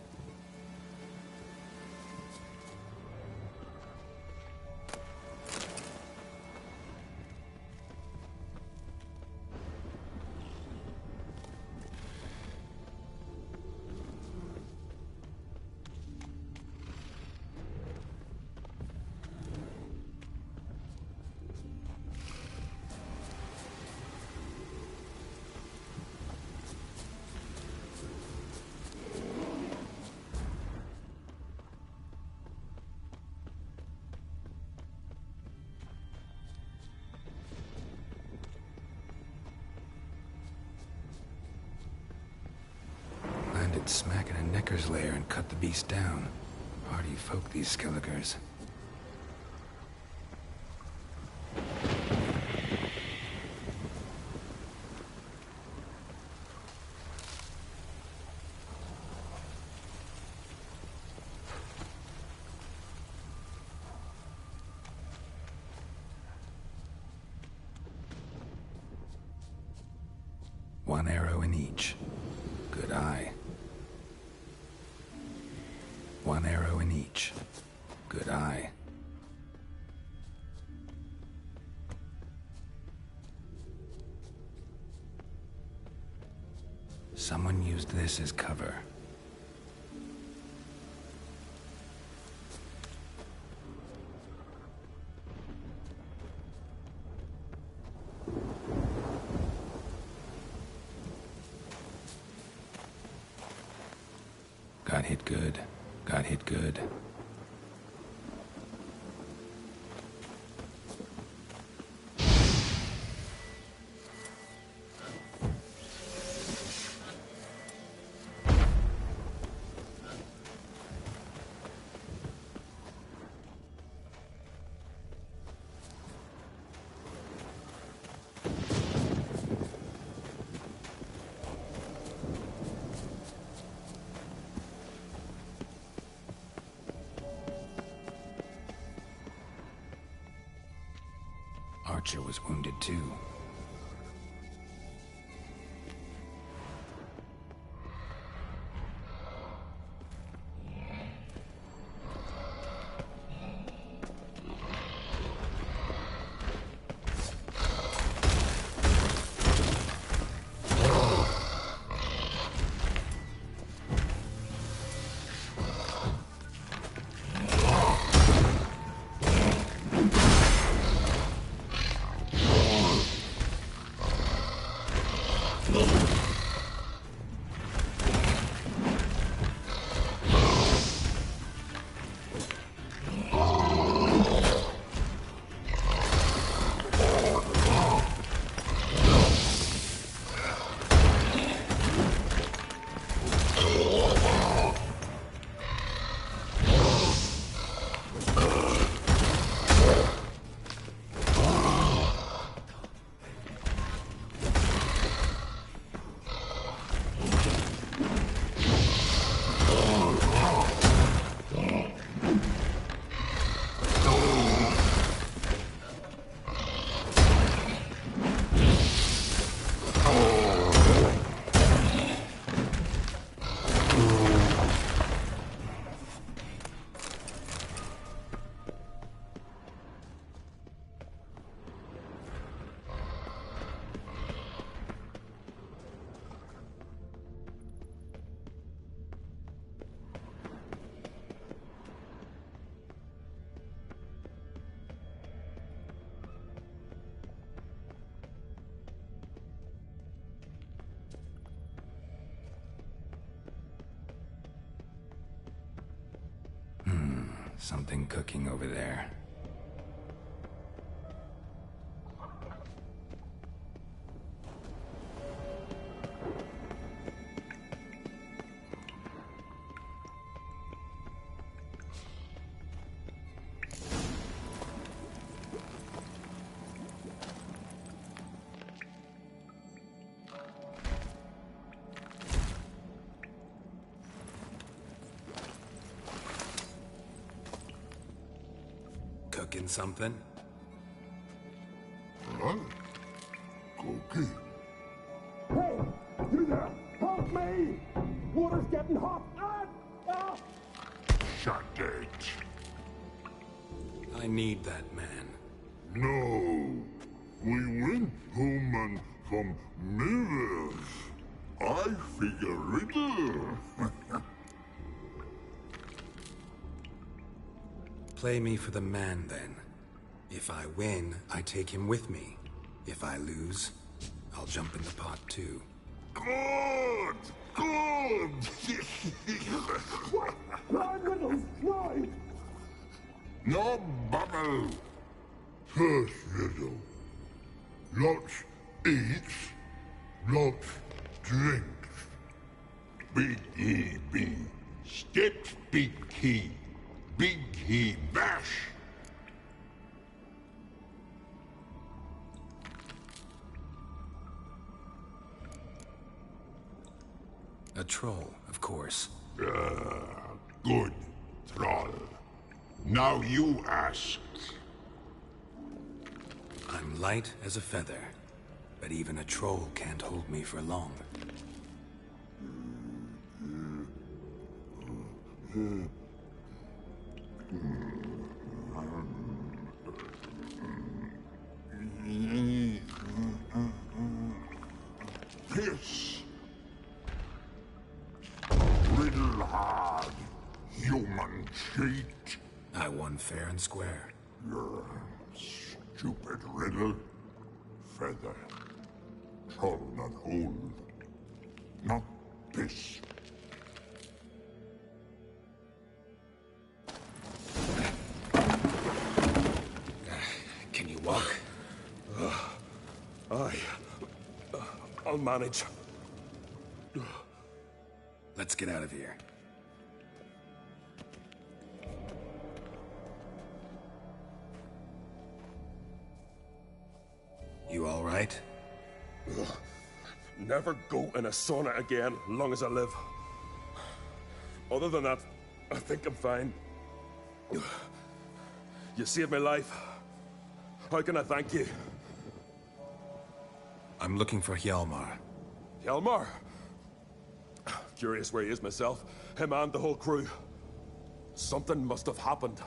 Landed smack in a Necker's lair and cut the beast down. Hardy folk, these Skelligers. One arrow in each. Good eye. One arrow in each. Good eye. Someone used this as cover. Got hit good. Got hit good. Archer was wounded too. Something cooking over there. Cooking something? Huh? Cookie? Hey! You there! Help me! Water's getting hot! Shut it. I need that man. No. We went home and from mirrors. I figure riddle. Play me for the man, then. If I win, I take him with me. If I lose, I'll jump in the pot, too. Good! Good! Try riddles! Try! No bubble! First riddle. Lots eats, lots drinks. Big E B. Steps big key. Big he bash. A troll, of course. Good, troll. Now you ask. I'm light as a feather, but even a troll can't hold me for long. This riddle hard, human cheat. I won fair and square. Stupid riddle. Feather. Troll not hold. Not piss. Can you walk? I'll manage. Let's get out of here. You all right? Never go in a sauna again, long as I live. Other than that, I think I'm fine. You saved my life. How can I thank you? I'm looking for Hjalmar. Hjalmar? Curious where he is myself. Him and the whole crew. Something must have happened.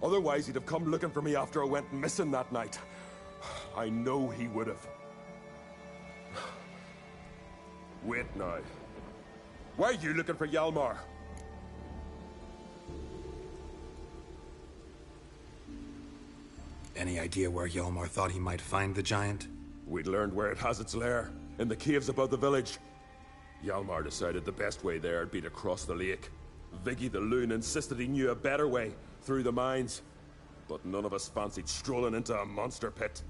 Otherwise, he'd have come looking for me after I went missing that night. I know he would have. Wait now. Why are you looking for Hjalmar? Any idea where Hjalmar thought he might find the giant? We'd learned where it has its lair, in the caves above the village. Hjalmar decided the best way there would be to cross the lake. Viggy the loon insisted he knew a better way, through the mines. But none of us fancied strolling into a monster pit.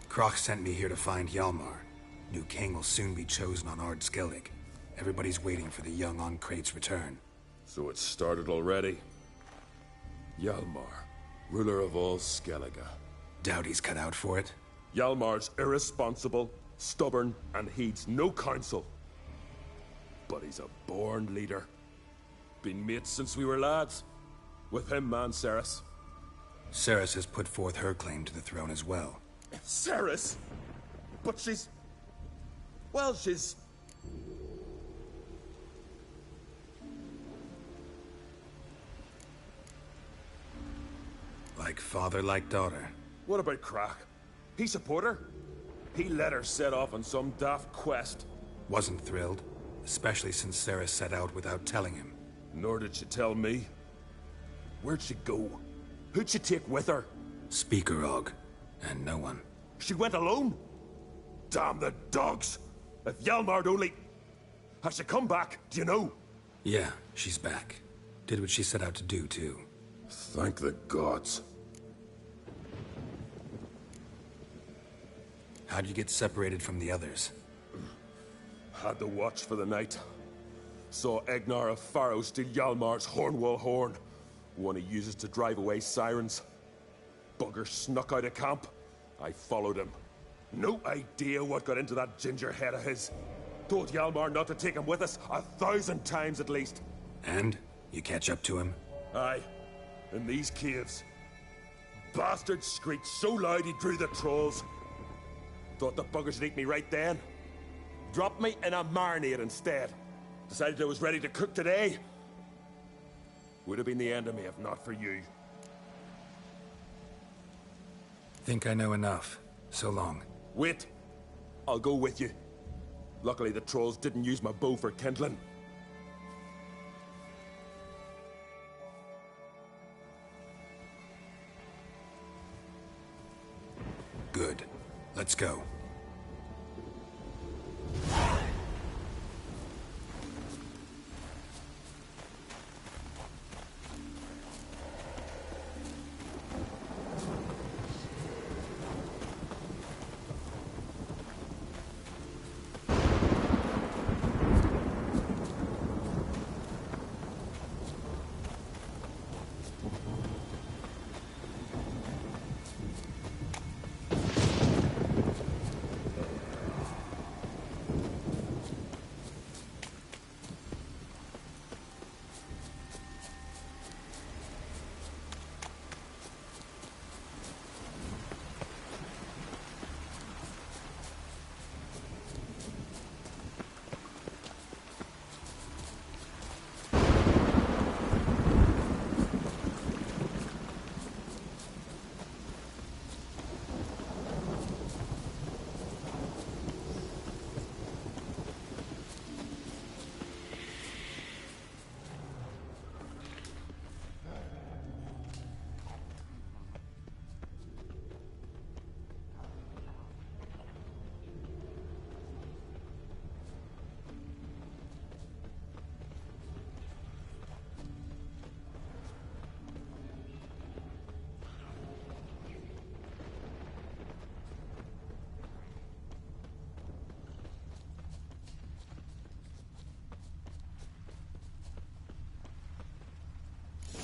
Croc sent me here to find Hjalmar. New king will soon be chosen on Ard Skellig. Everybody's waiting for the young Oncrate's return. So it started already. Hjalmar, ruler of all Skellige. Doubt he's cut out for it. Hjalmar's irresponsible, stubborn, and heeds no counsel. But he's a born leader. Been mates since we were lads. With him and Cerys. Cerys has put forth her claim to the throne as well. Cerys? But she's... well, she's... Like father, like daughter. What about Crach? He support her? He let her set off on some daft quest. Wasn't thrilled, especially since Cerys set out without telling him. Nor did she tell me. Where'd she go? Who'd she take with her? Speakerog, and no one. She went alone? Damn the dogs! If Hjalmar'd only... Has she come back? Do you know? Yeah, she's back. Did what she set out to do, too. Thank the gods. How'd you get separated from the others? Had the watch for the night. Saw Egnar of Pharaoh steal Hjalmar's Hornwall horn. One he uses to drive away sirens. Bugger snuck out of camp. I followed him. No idea what got into that ginger head of his. Told Hjalmar not to take him with us 1,000 times at least. And? You catch up to him? Aye. In these caves. Bastard screeched so loud he drew the trolls. Thought the buggers would eat me right then. Dropped me in a marinade instead. Decided I was ready to cook today. Would have been the end of me if not for you. Think I know enough. So long. Wait. I'll go with you. Luckily the trolls didn't use my bow for kindling. Good. Let's go.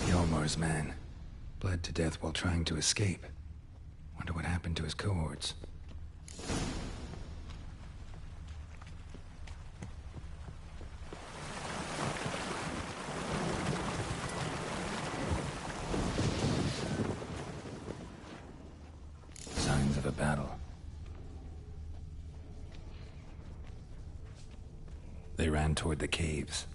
Hjalmar's man. Bled to death while trying to escape. Wonder what happened to his cohorts. Signs of a battle. They ran toward the caves.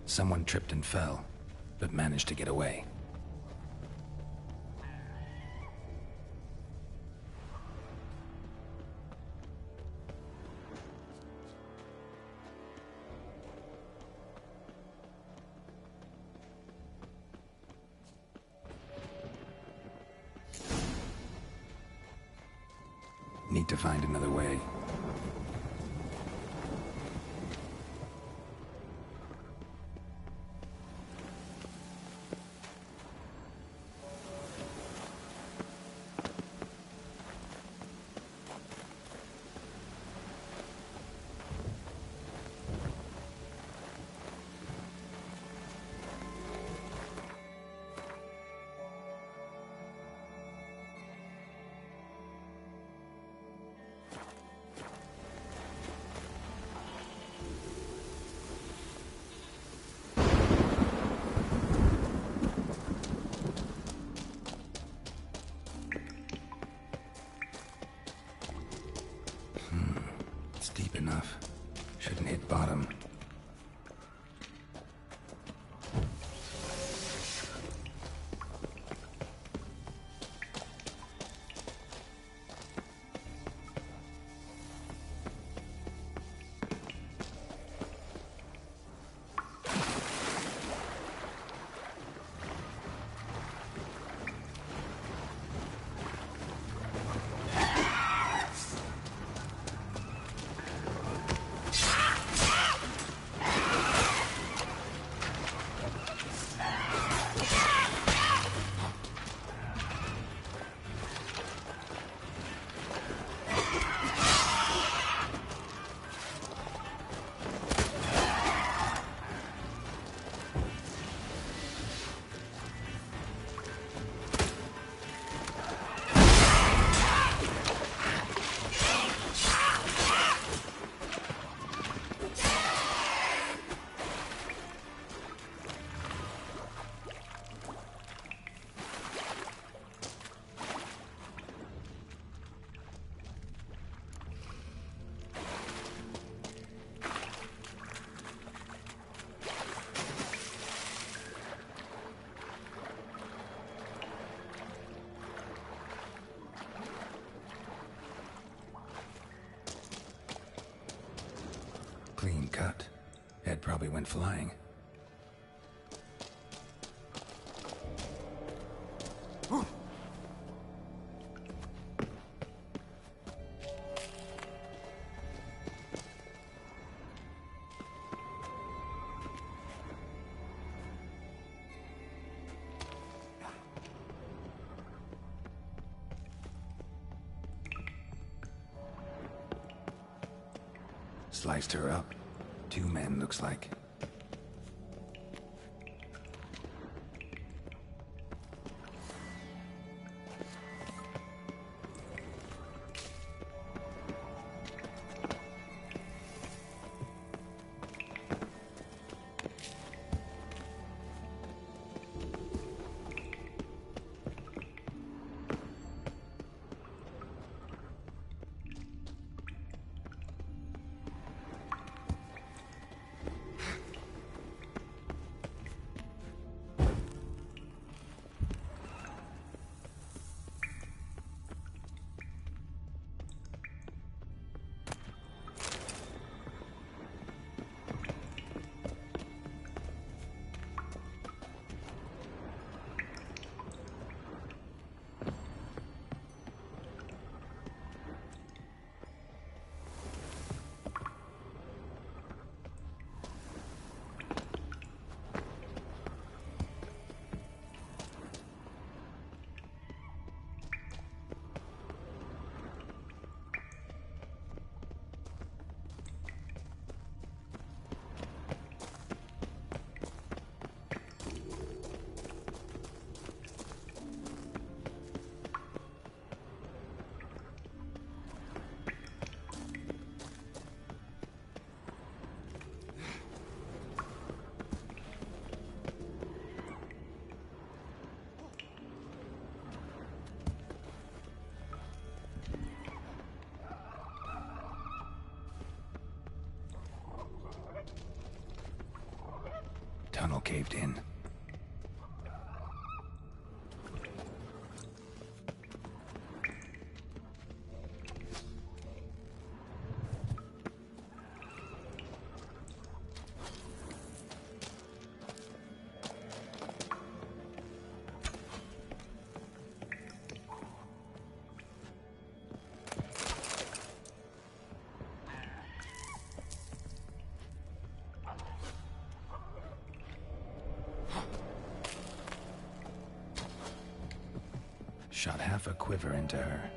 Someone tripped and fell, but managed to get away. Need to find another way. It's deep enough. Shouldn't hit bottom. Clean cut. Ed probably went flying. Sliced her up. 2 men, looks like. Tunnel caved in. Shot half a quiver into her.